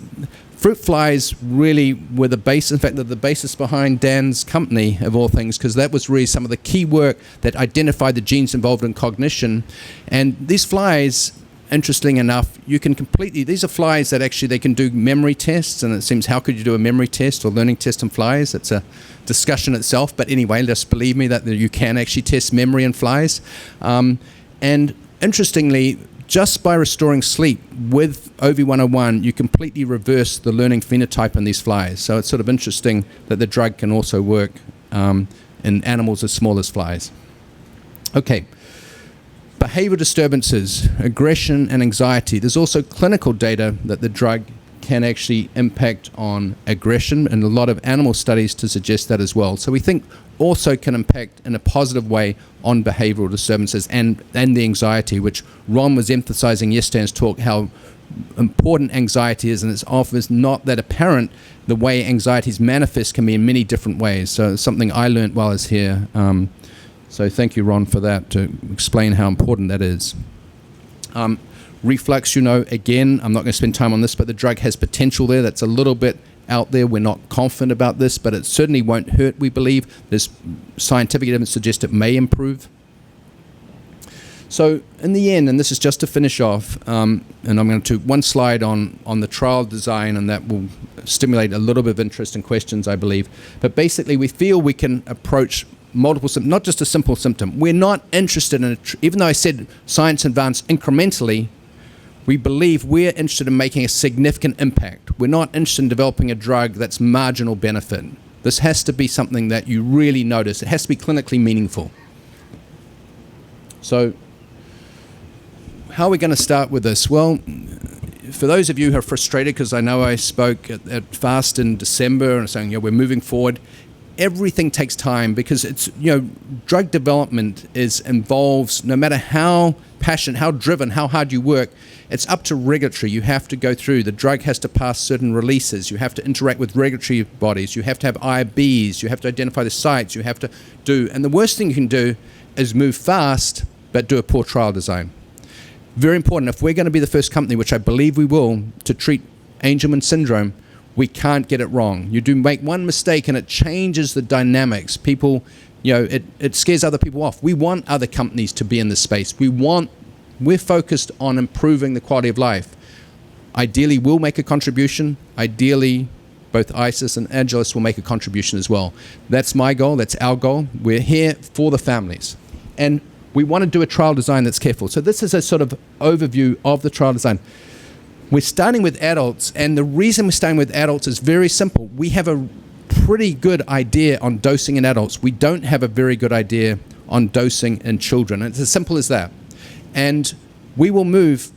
S2: fruit flies really were the basis, in fact, the basis behind Dan's company, of all things, because that was really some of the key work that identified the genes involved in cognition. And these flies, interesting enough, these are flies that actually they can do memory tests, and it seems, how could you do a memory test or learning test in flies? It's a discussion itself, but anyway, just believe me that you can actually test memory in flies. And interestingly, just by restoring sleep with OV101, you completely reverse the learning phenotype in these flies. So it's sort of interesting that the drug can also work in animals as small as flies. Okay. Behavioral disturbances, aggression and anxiety. There's also clinical data that the drug can actually impact on aggression, and a lot of animal studies to suggest that as well. So we think also can impact in a positive way on behavioral disturbances and the anxiety, which Ron was emphasizing yesterday in his talk, how important anxiety is, and it's often not that apparent. The way anxieties manifest can be in many different ways. So it's something I learned while I was here. So thank you, Ron, for that, to explain how important that is. Reflux, again, I'm not going to spend time on this, but the drug has potential there. That's a little bit out there. We're not confident about this, but it certainly won't hurt, we believe. There's scientific evidence suggests it may improve. So in the end, and this is just to finish off, and I'm going to do one slide on the trial design, and that will stimulate a little bit of interest and questions, I believe. But basically, we feel we can approach multiple symptoms, not just a simple symptom. We're not interested in even though I said science advanced incrementally, we believe we're interested in making a significant impact. We're not interested in developing a drug that's marginal benefit. This has to be something that you really notice. It has to be clinically meaningful. So how are we going to start with this? Well, for those of you who are frustrated, because I know I spoke at FAST in December and saying, we're moving forward, everything takes time because it's, drug development involves, no matter how passionate, how driven, how hard you work, it's up to regulatory. You have to go through. The drug has to pass certain releases. You have to interact with regulatory bodies. You have to have IBs. You have to identify the sites. You have to and the worst thing you can do is move fast, but do a poor trial design. very important. If we're going to be the first company, which I believe we will, to treat Angelman syndrome, we can't get it wrong. You do make one mistake and it changes the dynamics. People, it scares other people off. We want other companies to be in this space. We're focused on improving the quality of life. Ideally, we'll make a contribution. Ideally, both ISIS and Agilis will make a contribution as well. That's my goal. That's our goal. We're here for the families. And we want to do a trial design that's careful. So this is a sort of overview of the trial design. We're starting with adults, and the reason we're starting with adults is very simple. We have a pretty good idea on dosing in adults. We don't have a very good idea on dosing in children. It's as simple as that. And we will move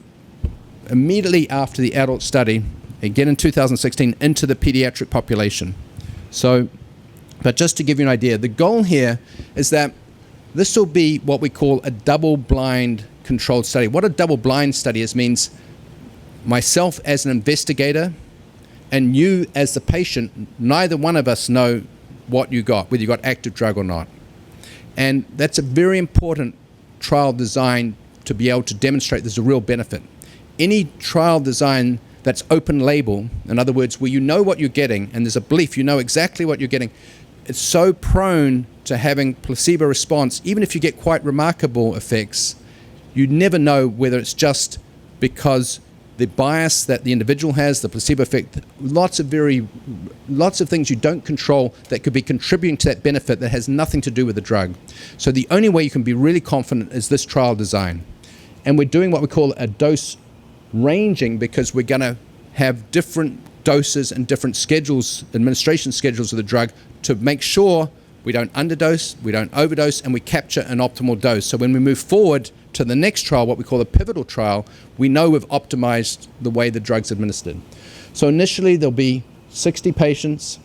S2: immediately after the adult study, again in 2016, into the pediatric population. But just to give you an idea, the goal here is that this will be what we call a double-blind controlled study. What a double-blind study is means myself as an investigator and you as the patient, neither one of us know what you got, whether you got active drug or not. And that's a very important trial design to be able to demonstrate there's a real benefit. Any trial design that's open label, in other words, where you know what you're getting and there's a belief you know exactly what you're getting, it's so prone to having placebo response. Even if you get quite remarkable effects, you never know whether it's just because the bias that the individual has, the placebo effect, lots of things you don't control that could be contributing to that benefit that has nothing to do with the drug. So the only way you can be really confident is this trial design. And we're doing what we call a dose ranging because we're going to have different doses and different schedules, administration schedules of the drug to make sure we don't underdose, we don't overdose, and we capture an optimal dose. So when we move forward to the next trial, what we call a pivotal trial, we know we've optimized the way the drug's administered. So initially there'll be 60 patients,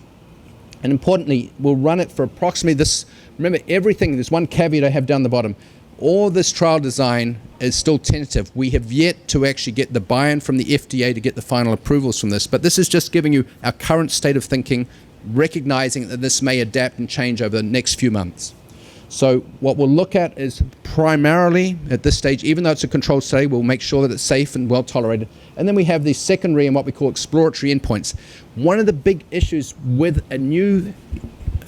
S2: and importantly, we'll run it for approximately this. Remember, everything, there's one caveat I have down the bottom. All this trial design is still tentative. We have yet to actually get the buy-in from the FDA to get the final approvals from this, but this is just giving you our current state of thinking, recognizing that this may adapt and change over the next few months. So what we'll look at is primarily, at this stage, even though it's a controlled study, we'll make sure that it's safe and well tolerated. And then we have these secondary and what we call exploratory endpoints. One of the big issues with a new,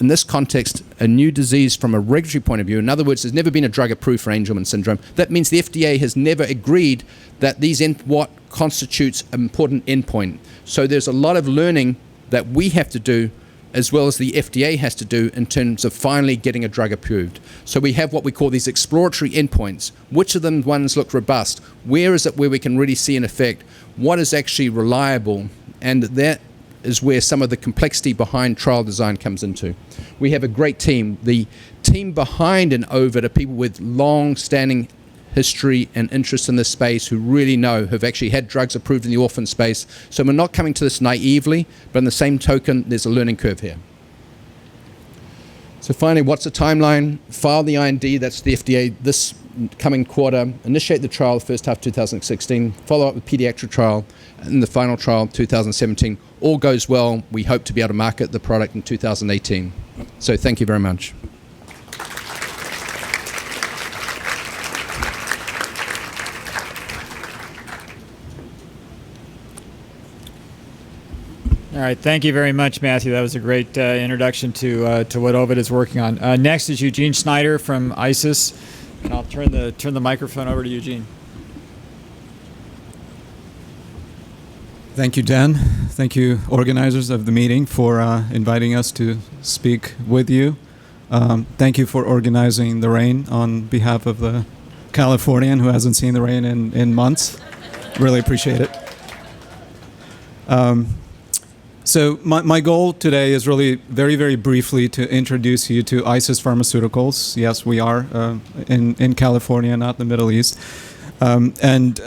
S2: in this context, a new disease from a regulatory point of view, in other words, there's never been a drug approved for Angelman syndrome. That means the FDA has never agreed that what constitutes an important endpoint. So there's a lot of learning that we have to do as well as the FDA has to do in terms of finally getting a drug approved. So we have what we call these exploratory endpoints. Which of them ones look robust? Where is it where we can really see an effect? What is actually reliable? And that is where some of the complexity behind trial design comes into. We have a great team. The team behind an Ovid are people with long-standing history and interest in this space who really know, have actually had drugs approved in the orphan space. So we're not coming to this naively, but in the same token, there's a learning curve here. So finally, what's the timeline? File the IND, that's the FDA, this coming quarter, initiate the trial first half 2016, follow up with pediatric trial, and the final trial 2017. All goes well, we hope to be able to market the product in 2018. So thank you very much.
S1: All right, thank you very much, Matthew. That was a great introduction to what Ovid is working on. Next is Eugene Schneider from ISIS, and I'll turn the microphone over to Eugene.
S3: Thank you, Dan. Thank you, organizers of the meeting, for inviting us to speak with you. Thank you for organizing the rain on behalf of the Californian who hasn't seen the rain in months. Really appreciate it. So my goal today is really very, very briefly to introduce you to ISIS Pharmaceuticals. Yes, we are in California, not the Middle East. And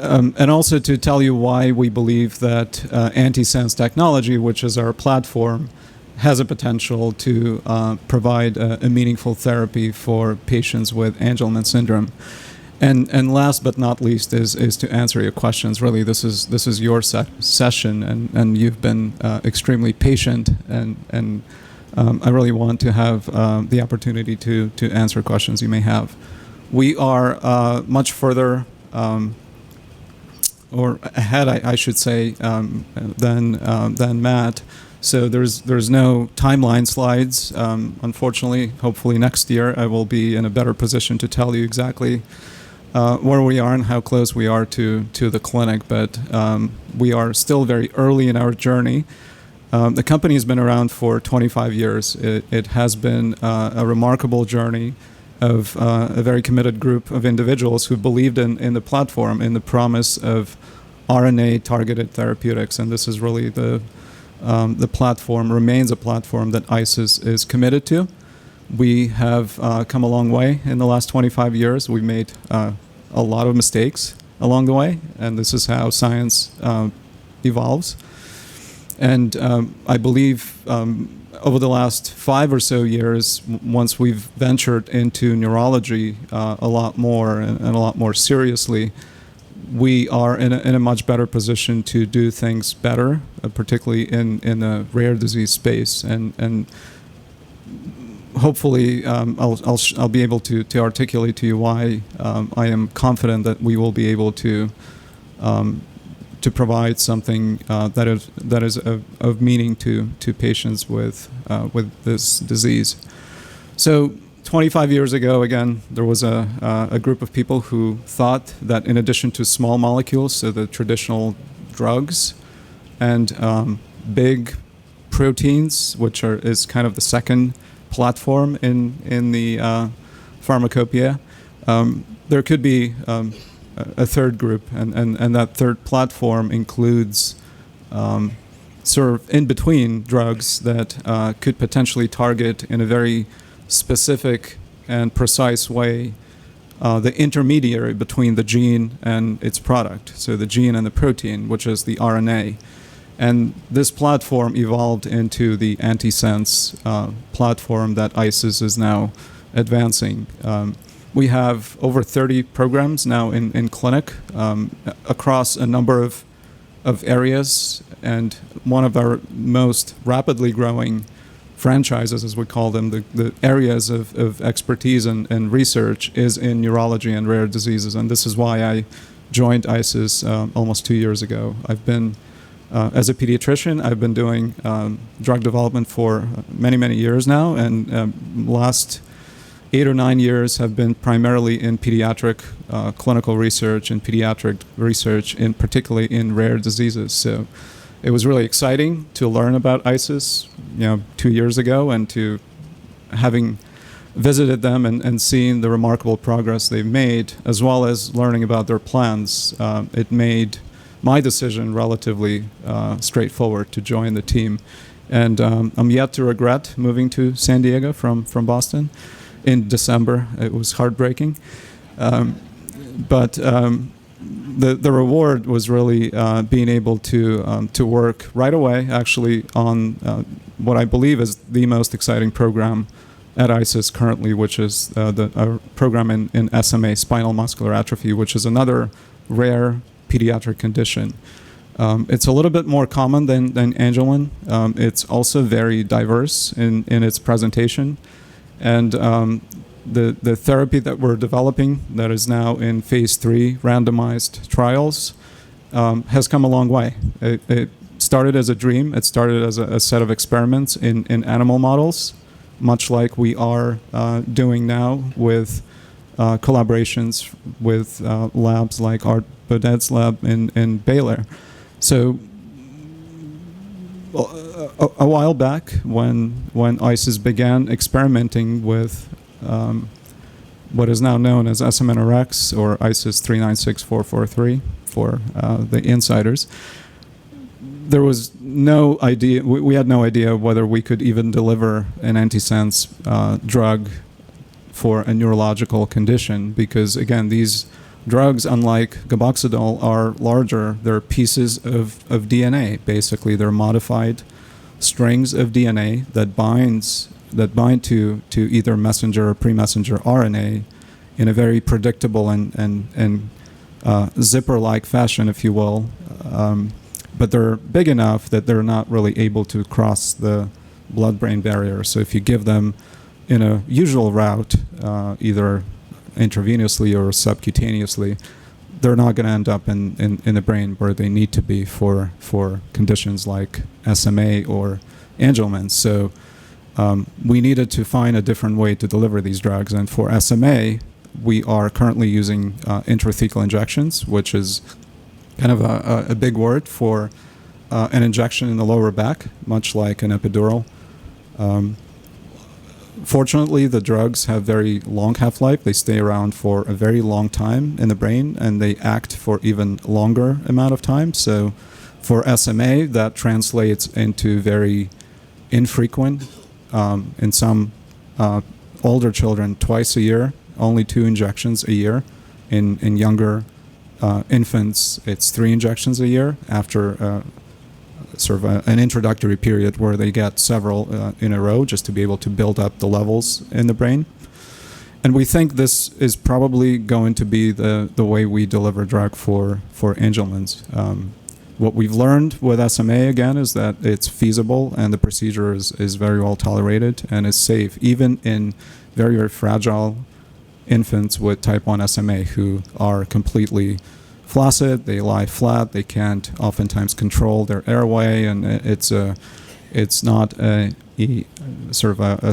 S3: also to tell you why we believe that antisense technology, which is our platform, has a potential to provide a meaningful therapy for patients with Angelman syndrome. And last but not least is to answer your questions. Really, this is your session, and you've been extremely patient, and I really want to have the opportunity to answer questions you may have. We are much further or ahead, I should say, than Matt. So there's no timeline slides. Unfortunately, hopefully next year I will be in a better position to tell you exactly where we are and how close we are to the clinic. But we are still very early in our journey. The company has been around for 25 years. It has been a remarkable journey of a very committed group of individuals who believed in the platform, in the promise of RNA-targeted therapeutics. And this is really the platform, remains a platform that ISIS is committed to. We have come a long way in the last 25 years. We've made a lot of mistakes along the way, and this is how science evolves. And I believe over the last 5 or so years, once we've ventured into neurology a lot more and a lot more seriously, we are in a much better position to do things better, particularly in the rare disease space. And hopefully I'll be able to articulate to you why I am confident that we will be able to provide something that is of meaning to patients with this disease. So 25 years ago, again, there was a group of people who thought that in addition to small molecules, so the traditional drugs, and big proteins, which is kind of the second platform in the pharmacopoeia, there could be a third group, and that third platform includes sort of in between drugs that could potentially target in a very specific and precise way the intermediary between the gene and its product, so the gene and the protein, which is the RNA. And this platform evolved into the antisense platform that ISIS is now advancing. We have over 30 programs now in clinic across a number of areas, and one of our most rapidly growing franchises, as we call them, the areas of expertise and research is in neurology and rare diseases. And this is why I joined ISIS almost 2 years ago. I've been, as a pediatrician, I've been doing drug development for many, many years now, and last 8 or 9 years have been primarily in pediatric clinical research and pediatric research, particularly in rare diseases. So it was really exciting to learn about ISIS, 2 years ago, and to having visited them and seen the remarkable progress they've made, as well as learning about their plans. It made my decision relatively straightforward to join the team. And I'm yet to regret moving to San Diego from Boston in December. It was heartbreaking. But the reward was really being able to work right away, actually, on what I believe is the most exciting program at ISIS currently, which is our program in SMA, spinal muscular atrophy, which is another rare pediatric condition. It's a little bit more common than Angelman. It's also very diverse in its presentation. And the therapy that we're developing, that is now in phase 3 randomized trials, has come a long way. It started as a dream. It started as a set of experiments in animal models, much like we are doing now with collaborations with labs like Art Bodet's lab in Baylor. So a while back, when ISIS began experimenting with what is now known as SMNRX, or ISIS 396443 for the insiders, there was no idea. We had no idea whether we could even deliver an antisense drug for a neurological condition, because again, these drugs, unlike gaboxidol, are larger. They're pieces of DNA. Basically, they're modified strings of DNA that bind to either messenger or pre-messenger RNA in a very predictable and zipper-like fashion, if you will. But they're big enough that they're not really able to cross the blood-brain barrier. So if you give them in a usual route, either intravenously or subcutaneously, they're not going to end up in the brain where they need to be for conditions like SMA or Angelman. So we needed to find a different way to deliver these drugs. And for SMA, we are currently using intrathecal injections, which is kind of a big word for an injection in the lower back, much like an epidural. Fortunately, the drugs have very long half-life. They stay around for a very long time in the brain, and they act for even longer amount of time. So for SMA, that translates into very infrequent, in some older children, twice a year, only 2 injections a year. In younger infants, it's 3 injections a year after sort of an introductory period where they get several in a row just to be able to build up the levels in the brain. And we think this is probably going to be the way we deliver drug for Angelman's. What we've learned with SMA, again, is that it's feasible and the procedure is very well tolerated and is safe, even in very, very fragile infants with type 1 SMA who are completely flaccid, they lie flat, they can't oftentimes control their airway, and it's not a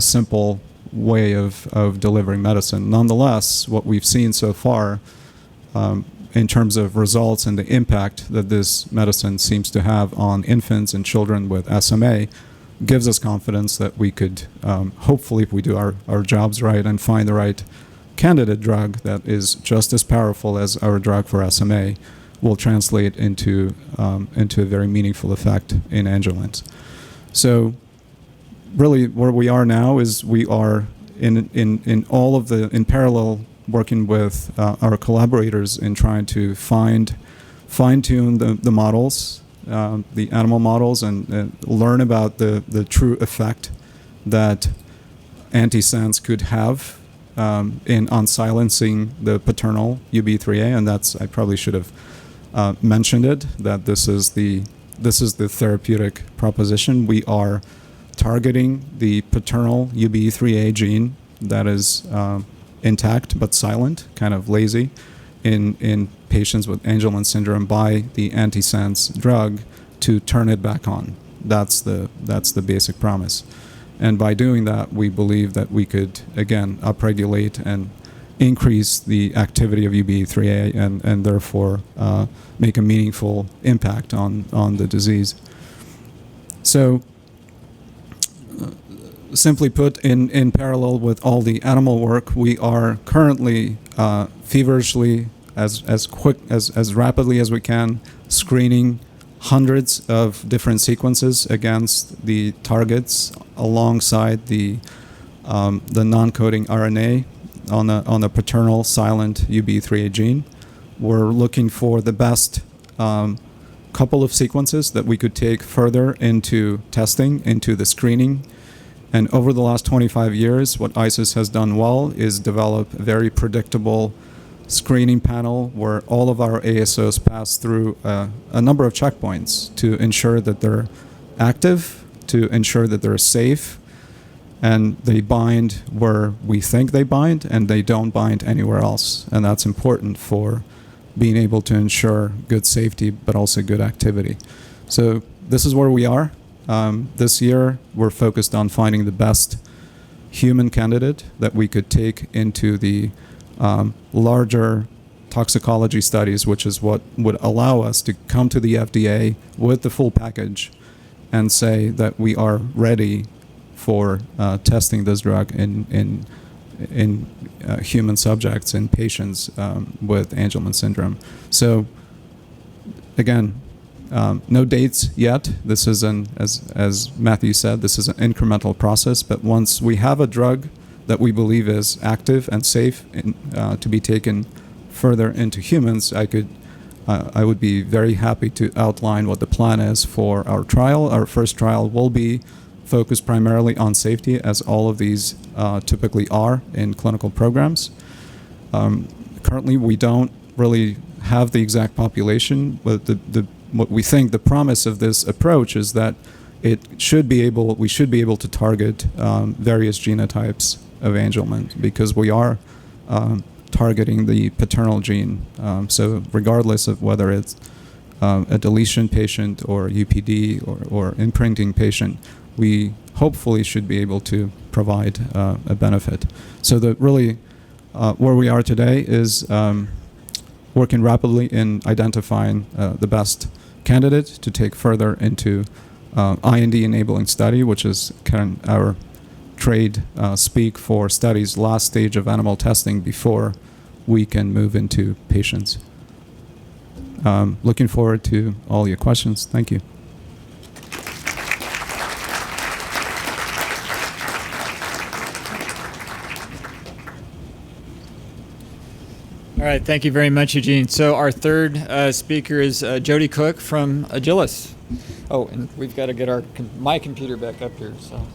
S3: simple way of delivering medicine. Nonetheless, what we've seen so far in terms of results and the impact that this medicine seems to have on infants and children with SMA gives us confidence that we could, hopefully, if we do our jobs right and find the right candidate drug that is just as powerful as our drug for SMA, will translate into a very meaningful effect in Angelman's. So really where we are now is we are in all of the, in parallel, working with our collaborators in trying to fine-tune the models, the animal models, and learn about the true effect that antisense could have on silencing the paternal UB3A, and that's, I probably should have mentioned it, that this is the therapeutic proposition. We are targeting the paternal UB3A gene that is intact but silent, kind of lazy, in patients with Angelman syndrome by the antisense drug to turn it back on. That's the basic promise. And by doing that, we believe that we could, again, upregulate and increase the activity of UBE3A and therefore make a meaningful impact on the disease. So, simply put, in parallel with all the animal work, we are currently feverishly, as rapidly as we can, screening hundreds of different sequences against the targets alongside the non-coding RNA on the paternal silent UB3A gene. We're looking for the best couple of sequences that we could take further into testing, into the screening. And over the last 25 years, what ISIS has done well is develop a very predictable screening panel where all of our ASOs pass through a number of checkpoints to ensure that they're active, to ensure that they're safe, and they bind where we think they bind, and they don't bind anywhere else. And that's important for being able to ensure good safety, but also good activity. So this is where we are. This year, we're focused on finding the best human candidate that we could take into the larger toxicology studies, which is what would allow us to come to the FDA with the full package and say that we are ready for testing this drug in human subjects, in patients with Angelman syndrome. So, again, no dates yet. This is as Matthew said, this is an incremental process, but once we have a drug that we believe is active and safe to be taken further into humans, I would be very happy to outline what the plan is for our trial. Our first trial will be focused primarily on safety, as all of these typically are in clinical programs. Currently, we don't really have the exact population, but what we think the promise of this approach is that we should be able to target various genotypes of Angelman, because we are targeting the paternal gene. So regardless of whether it's a deletion patient or UPD or imprinting patient, we hopefully should be able to provide a benefit. So really where we are today is working rapidly in identifying the best candidate to take further into IND-enabling study, which is kind of our trade speak for studies last stage of animal testing before we can move into patients. Looking forward to all your questions. Thank you.
S1: All right, thank you very much, Eugene. So our third speaker is Jody Cook from Agilis. Oh, and we've got to get my computer back up here. So.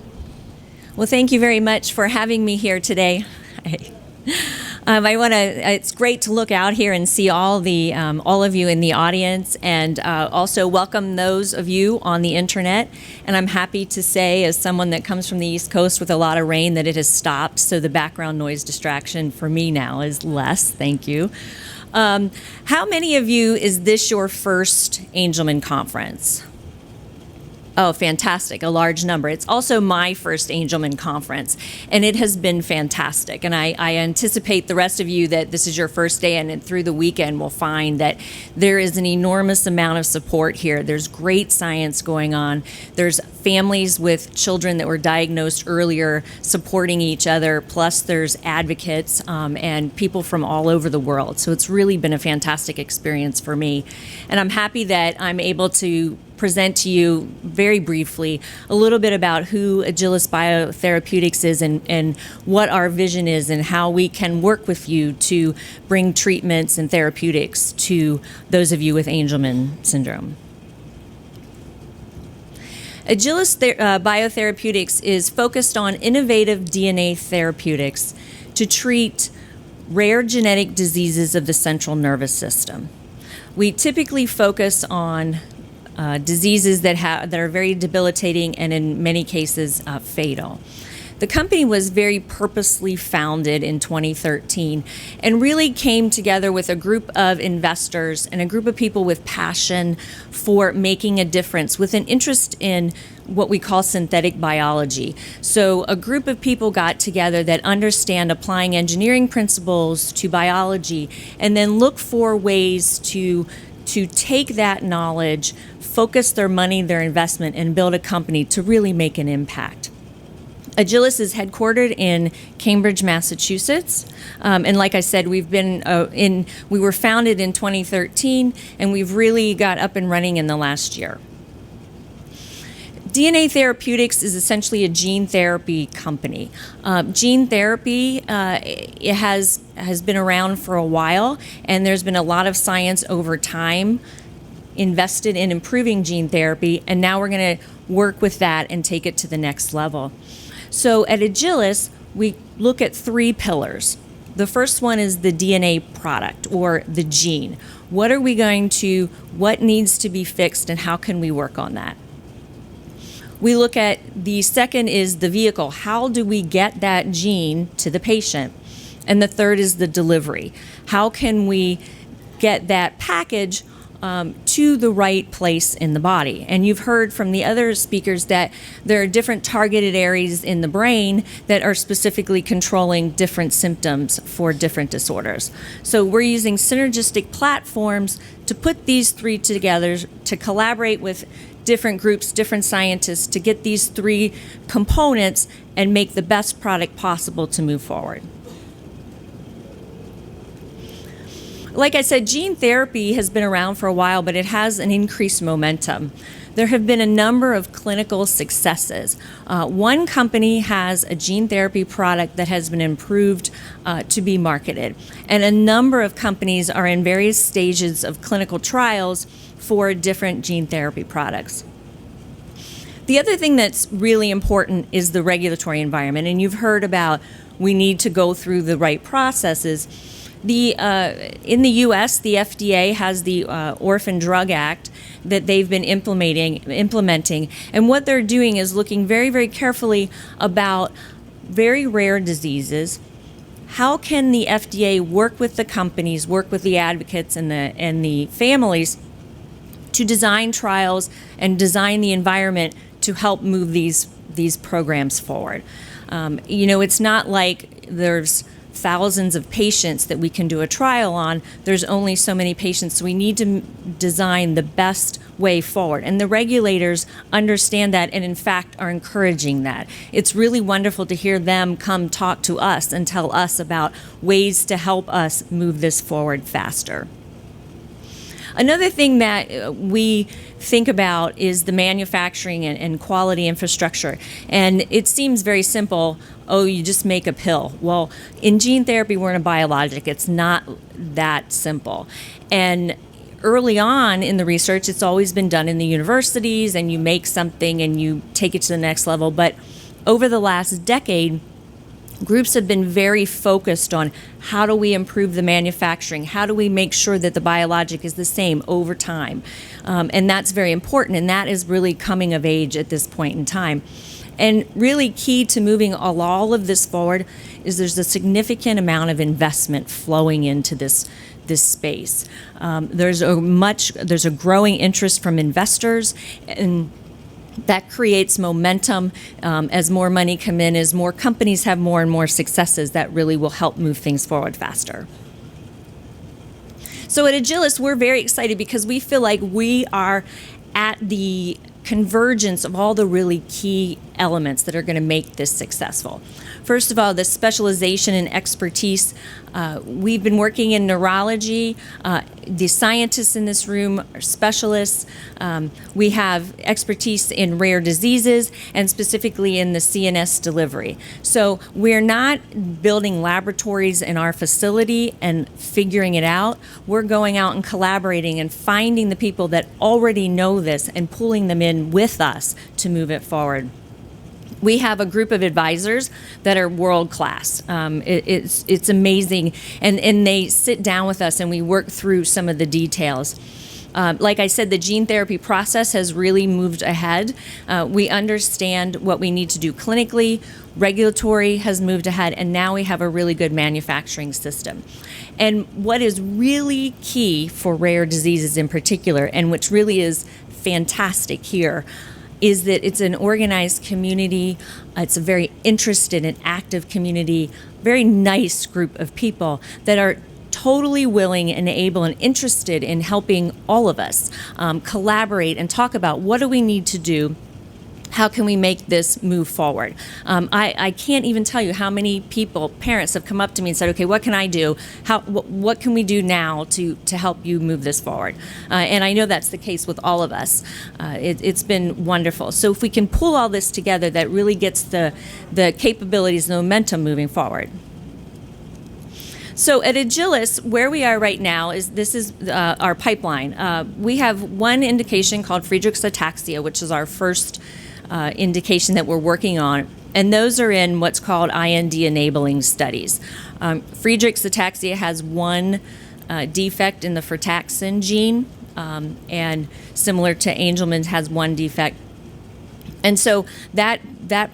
S4: Well, thank you very much for having me here today. It's great to look out here and see all of you in the audience, and also welcome those of you on the internet. And I'm happy to say, as someone that comes from the East Coast with a lot of rain, that it has stopped, so the background noise distraction for me now is less. Thank you. How many of you, is this your first Angelman conference? Oh, fantastic, a large number. It's also my first Angelman conference, and it has been fantastic. And I anticipate the rest of you that this is your first day, and through the weekend will find that there is an enormous amount of support here. There's great science going on. There's families with children that were diagnosed earlier supporting each other, plus there's advocates and people from all over the world. So it's really been a fantastic experience for me. And I'm happy that I'm able to present to you very briefly a little bit about who Agilis Biotherapeutics is and what our vision is and how we can work with you to bring treatments and therapeutics to those of you with Angelman syndrome. Agilis Biotherapeutics is focused on innovative DNA therapeutics to treat rare genetic diseases of the central nervous system. We typically focus on diseases that are very debilitating and in many cases fatal. The company was very purposely founded in 2013 and really came together with a group of investors and a group of people with passion for making a difference, with an interest in what we call synthetic biology. So a group of people got together that understand applying engineering principles to biology and then look for ways to take that knowledge, focus their money, their investment, and build a company to really make an impact. Agilis is headquartered in Cambridge, Massachusetts, and like I said, we were founded in 2013, and we've really got up and running in the last year. DNA Therapeutics is essentially a gene therapy company. Gene therapy it has been around for a while, and there's been a lot of science over time invested in improving gene therapy, and now we're going to work with that and take it to the next level. So at Agilis, we look at three pillars. The first one is the DNA product, or the gene. What needs to be fixed, and how can we work on that? We look at the second is the vehicle. How do we get that gene to the patient? And the third is the delivery. How can we get that package to the right place in the body? And you've heard from the other speakers that there are different targeted areas in the brain that are specifically controlling different symptoms for different disorders. So we're using synergistic platforms to put these three together, to collaborate with different groups, different scientists, to get these three components and make the best product possible to move forward. Like I said, gene therapy has been around for a while, but it has an increased momentum. There have been a number of clinical successes. One company has a gene therapy product that has been improved to be marketed, and a number of companies are in various stages of clinical trials for different gene therapy products. The other thing that's really important is the regulatory environment, and you've heard about we need to go through the right processes. In the U.S., the FDA has the Orphan Drug Act that they've been implementing, and what they're doing is looking very, very carefully about very rare diseases how can the FDA work with the companies, work with the advocates and the families to design trials and design the environment to help move these programs forward. It's not like there's thousands of patients that we can do a trial on. There's only so many patients, so we need to design the best way forward. And the regulators understand that and in fact are encouraging that. It's really wonderful to hear them come talk to us and tell us about ways to help us move this forward faster. Another thing that we think about is the manufacturing and quality infrastructure. And it seems very simple. Oh, you just make a pill. Well, in gene therapy, we're in a biologic. It's not that simple. And early on in the research, it's always been done in the universities, and you make something and you take it to the next level. But over the last decade, groups have been very focused on how do we improve the manufacturing, how do we make sure that the biologic is the same over time. And that's very important, and that is really coming of age at this point in time. And really key to moving all of this forward is there's a significant amount of investment flowing into this space. There's a growing interest from investors, and that creates momentum as more money come in, as more companies have more and more successes. That really will help move things forward faster. So at Agilis, we're very excited because we feel like we are at the convergence of all the really key elements that are going to make this successful. First of all, the specialization and expertise. We've been working in neurology. The scientists in this room are specialists. We have expertise in rare diseases and specifically in the CNS delivery. So we're not building laboratories in our facility and figuring it out. We're going out and collaborating and finding the people that already know this and pulling them in with us to move it forward. We have a group of advisors that are world class. It's amazing, and they sit down with us and we work through some of the details. Like I said, the gene therapy process has really moved ahead. We understand what we need to do clinically. Regulatory has moved ahead, and now we have a really good manufacturing system. And what is really key for rare diseases in particular, and which really is fantastic here, is that it's an organized community. It's a very interested and active community, very nice group of people that are totally willing and able and interested in helping all of us collaborate and talk about what do we need to do. How can we make this move forward? I can't even tell you how many people, parents, have come up to me and said, okay, what can I do? What can we do now to help you move this forward? And I know that's the case with all of us. It's been wonderful. So if we can pull all this together, that really gets the capabilities, the momentum moving forward. So at Agilis, where we are right now is our pipeline. We have one indication called Friedreich's ataxia, which is our first indication that we're working on, and those are in what's called IND-enabling studies. Friedreich's ataxia has one defect in the frataxin gene, and similar to Angelman has one defect. And so that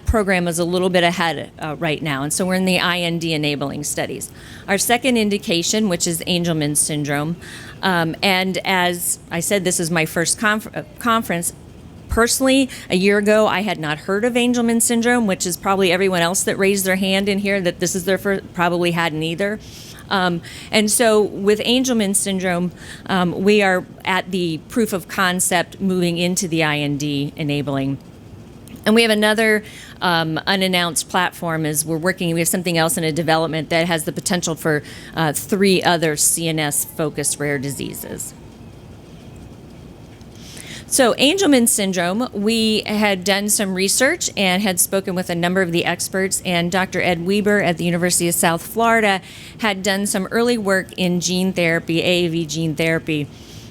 S4: program is a little bit ahead right now, and so we're in the IND-enabling studies. Our second indication, which is Angelman syndrome, and as I said, this is my first conference. Personally, a year ago, I had not heard of Angelman syndrome, which is probably everyone else that raised their hand in here that this is their first, probably hadn't either. And so with Angelman syndrome, we are at the proof of concept moving into the IND enabling. And we have another unannounced platform we have something else in a development that has the potential for 3 other CNS-focused rare diseases. So Angelman syndrome, we had done some research and had spoken with a number of the experts, and Dr. Ed Weber at the University of South Florida had done some early work in gene therapy, AAV gene therapy.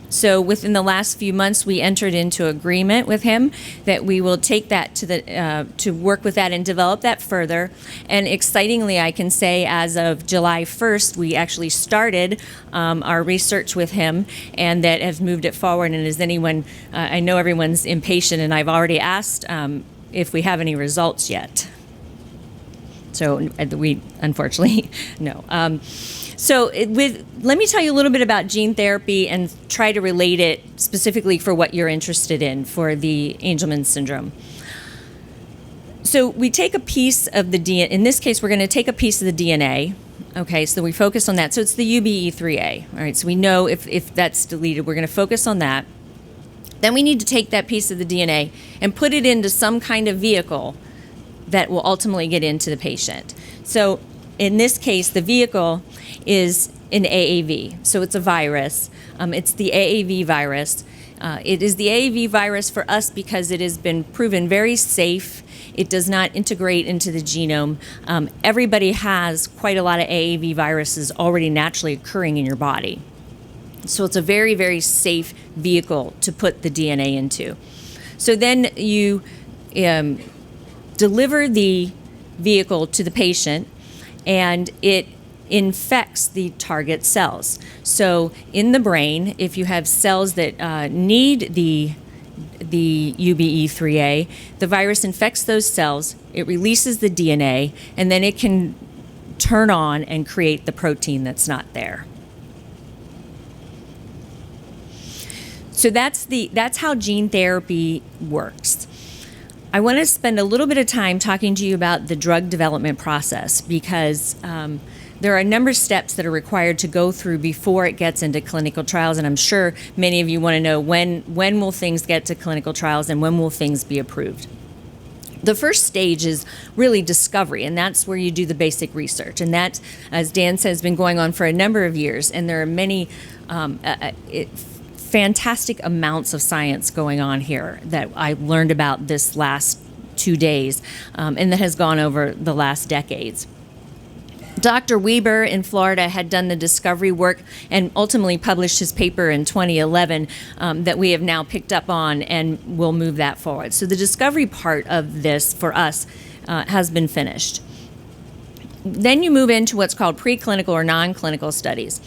S4: So within the last few months, we entered into agreement with him that we will take that to work with that and develop that further. And excitingly, I can say as of July 1st, we actually started our research with him, and that has moved it forward. And as anyone, I know everyone's impatient, and I've already asked if we have any results yet. So we unfortunately no. Let me tell you a little bit about gene therapy and try to relate it specifically for what you're interested in for the Angelman syndrome. So we take a piece of the DNA. In this case, we're going to take a piece of the DNA. Okay, so we focus on that. So it's the UBE3A. All right, so we know if that's deleted, we're going to focus on that. Then we need to take that piece of the DNA and put it into some kind of vehicle that will ultimately get into the patient. So in this case, the vehicle is an AAV. So it's a virus. It's the AAV virus. It is the AAV virus for us because it has been proven very safe. It does not integrate into the genome. Everybody has quite a lot of AAV viruses already naturally occurring in your body. So it's a very, very safe vehicle to put the DNA into. So then you deliver the vehicle to the patient, and it infects the target cells. So in the brain, if you have cells that need the UBE3A, the virus infects those cells, it releases the DNA, and then it can turn on and create the protein that's not there. So that's how gene therapy works. I want to spend a little bit of time talking to you about the drug development process because there are a number of steps that are required to go through before it gets into clinical trials, and I'm sure many of you want to know when will things get to clinical trials and when will things be approved. The first stage is really discovery, and that's where you do the basic research, and that, as Dan said, has been going on for a number of years, and there are many fantastic amounts of science going on here that I learned about this last 2 days, and that has gone over the last decades. Dr. Weber in Florida had done the discovery work and ultimately published his paper in 2011 that we have now picked up on and will move that forward. So the discovery part of this for us has been finished. Then you move into what's called preclinical or non-clinical studies.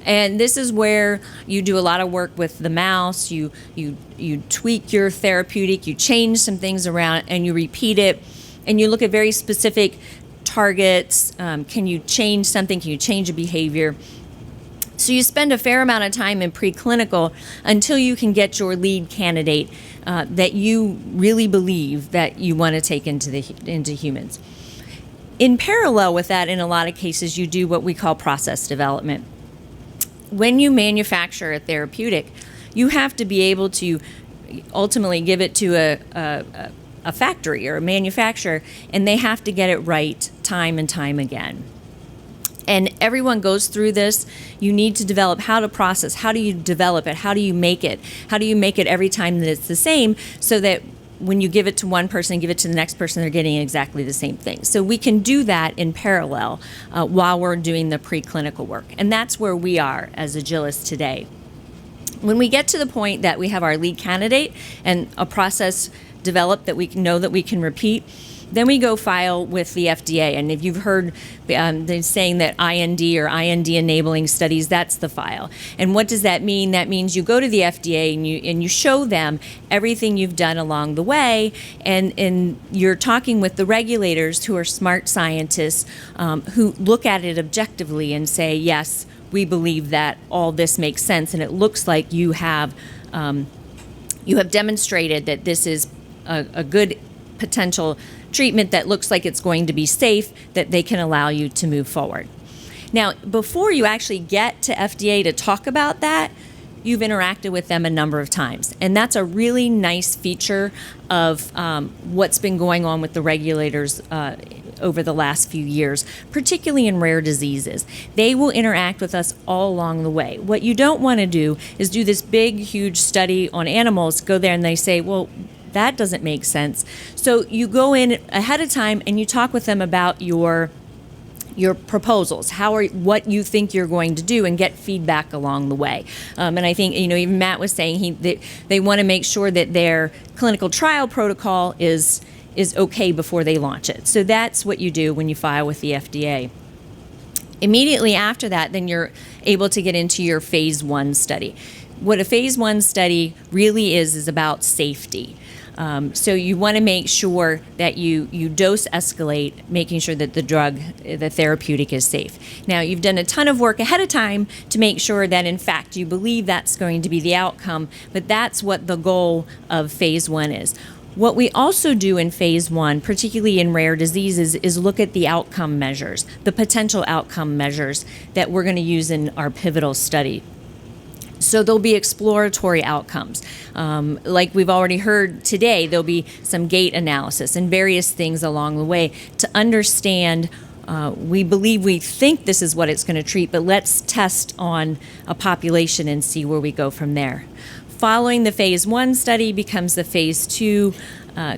S4: And this is where you do a lot of work with the mouse, you tweak your therapeutic, you change some things around, and you repeat it, and you look at very specific targets. Can you change something? Can you change a behavior? So you spend a fair amount of time in preclinical until you can get your lead candidate that you really believe that you want to take into humans. In parallel with that, in a lot of cases, you do what we call process development. When you manufacture a therapeutic, you have to be able to ultimately give it to a factory or a manufacturer, and they have to get it right time and time again. And everyone goes through this. You need to develop how to process. How do you develop it? How do you make it? How do you make it every time that it's the same so that when you give it to one person and give it to the next person, they're getting exactly the same thing. So we can do that in parallel while we're doing the preclinical work. And that's where we are as Agilis today. When we get to the point that we have our lead candidate and a process developed that we know that we can repeat, then we go file with the FDA. And if you've heard they're saying that IND or IND enabling studies, that's the file. And what does that mean? That means you go to the FDA and you show them everything you've done along the way, and you're talking with the regulators who are smart scientists who look at it objectively and say, yes, we believe that all this makes sense, and it looks like you have demonstrated that this is a good potential treatment that looks like it's going to be safe, that they can allow you to move forward. Now, before you actually get to FDA to talk about that, you've interacted with them a number of times. And that's a really nice feature of what's been going on with the regulators over the last few years, particularly in rare diseases. They will interact with us all along the way. What you don't want to do is do this big, huge study on animals, go there and they say, well, that doesn't make sense. So you go in ahead of time and you talk with them about your proposals, what you think you're going to do, and get feedback along the way. And I think, even Matt was saying they want to make sure that their clinical trial protocol is okay before they launch it. So that's what you do when you file with the FDA. Immediately after that, then you're able to get into your phase 1 study. What a phase 1 study really is about safety. So you want to make sure that you dose escalate, making sure that the therapeutic is safe. Now, you've done a ton of work ahead of time to make sure that, in fact, you believe that's going to be the outcome, but that's what the goal of phase 1 is. What we also do in phase 1, particularly in rare diseases, is look at the outcome measures, the potential outcome measures that we're going to use in our pivotal study. So there'll be exploratory outcomes. Like we've already heard today, there'll be some gait analysis and various things along the way to understand. We think this is what it's going to treat, but let's test on a population and see where we go from there. Following the phase 1 study becomes the phase 2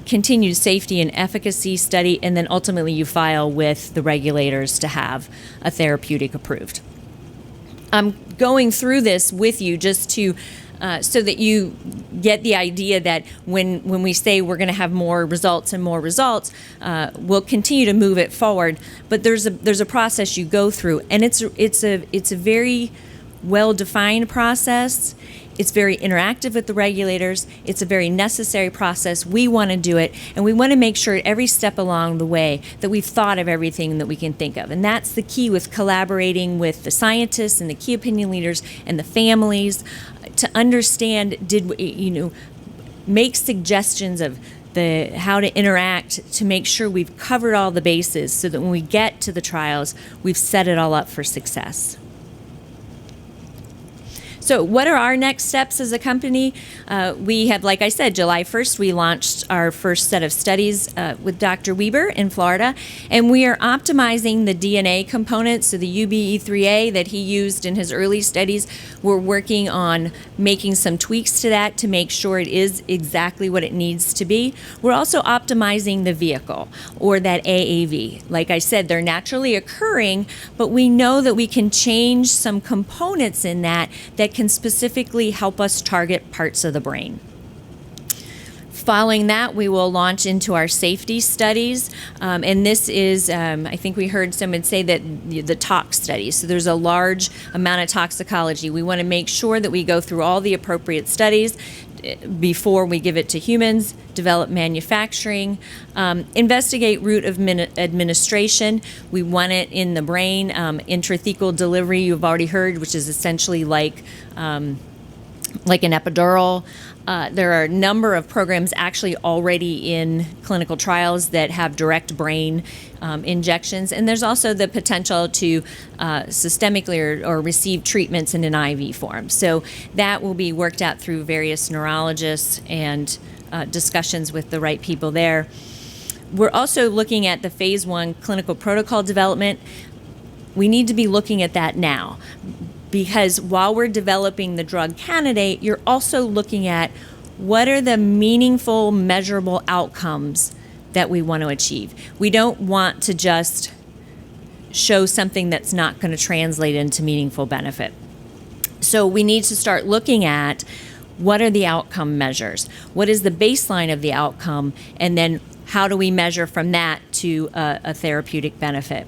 S4: continued safety and efficacy study, and then ultimately you file with the regulators to have a therapeutic approved. I'm going through this with you just to so that you get the idea that when we say we're going to have more results and more results, we'll continue to move it forward. But there's a process you go through, and it's a very well-defined process. It's very interactive with the regulators. It's a very necessary process. We want to do it, and we want to make sure at every step along the way that we've thought of everything that we can think of. And that's the key with collaborating with the scientists and the key opinion leaders and the families to understand, make suggestions of how to interact to make sure we've covered all the bases so that when we get to the trials, we've set it all up for success. So what are our next steps as a company? We have, like I said, July 1st, we launched our first set of studies with Dr. Weber in Florida, and we are optimizing the DNA components, so the UBE3A that he used in his early studies. We're working on making some tweaks to that to make sure it is exactly what it needs to be. We're also optimizing the vehicle, or that AAV. Like I said, they're naturally occurring, but we know that we can change some components in that can specifically help us target parts of the brain. Following that, we will launch into our safety studies, and this is, I think we heard someone say that the tox studies. So there's a large amount of toxicology. We want to make sure that we go through all the appropriate studies before we give it to humans, develop manufacturing, investigate route of administration. We want it in the brain, intrathecal delivery, you've already heard, which is essentially like an epidural. There are a number of programs actually already in clinical trials that have direct brain injections, and there's also the potential to systemically or receive treatments in an IV form. So that will be worked out through various neurologists and discussions with the right people there. We're also looking at the phase 1 clinical protocol development. We need to be looking at that now, because while we're developing the drug candidate, you're also looking at what are the meaningful, measurable outcomes that we want to achieve. We don't want to just show something that's not going to translate into meaningful benefit. So we need to start looking at what are the outcome measures, what is the baseline of the outcome, and then how do we measure from that to a therapeutic benefit.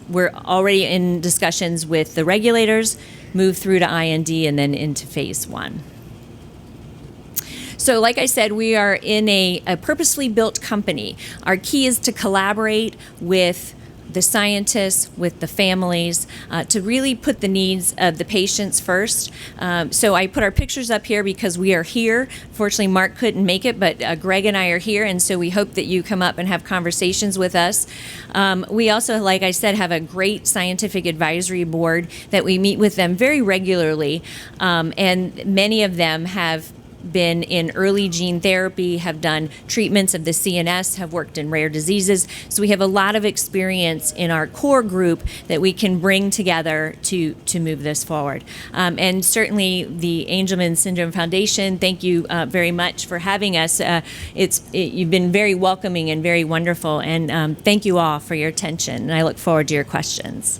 S4: We're already in discussions with the regulators, move through to IND, and then into phase 1. So like I said, we are in a purposely built company. Our key is to collaborate with the scientists, with the families, to really put the needs of the patients first. So I put our pictures up here because we are here. Fortunately, Mark couldn't make it, but Greg and I are here, and so we hope that you come up and have conversations with us. We also, like I said, have a great scientific advisory board that we meet with them very regularly, and many of them have been in early gene therapy, have done treatments of the CNS, have worked in rare diseases. So we have a lot of experience in our core group that we can bring together to move this forward. And certainly the Angelman Syndrome Foundation, thank you very much for having us. You've been very welcoming and very wonderful, and thank you all for your attention. And I look forward to your questions.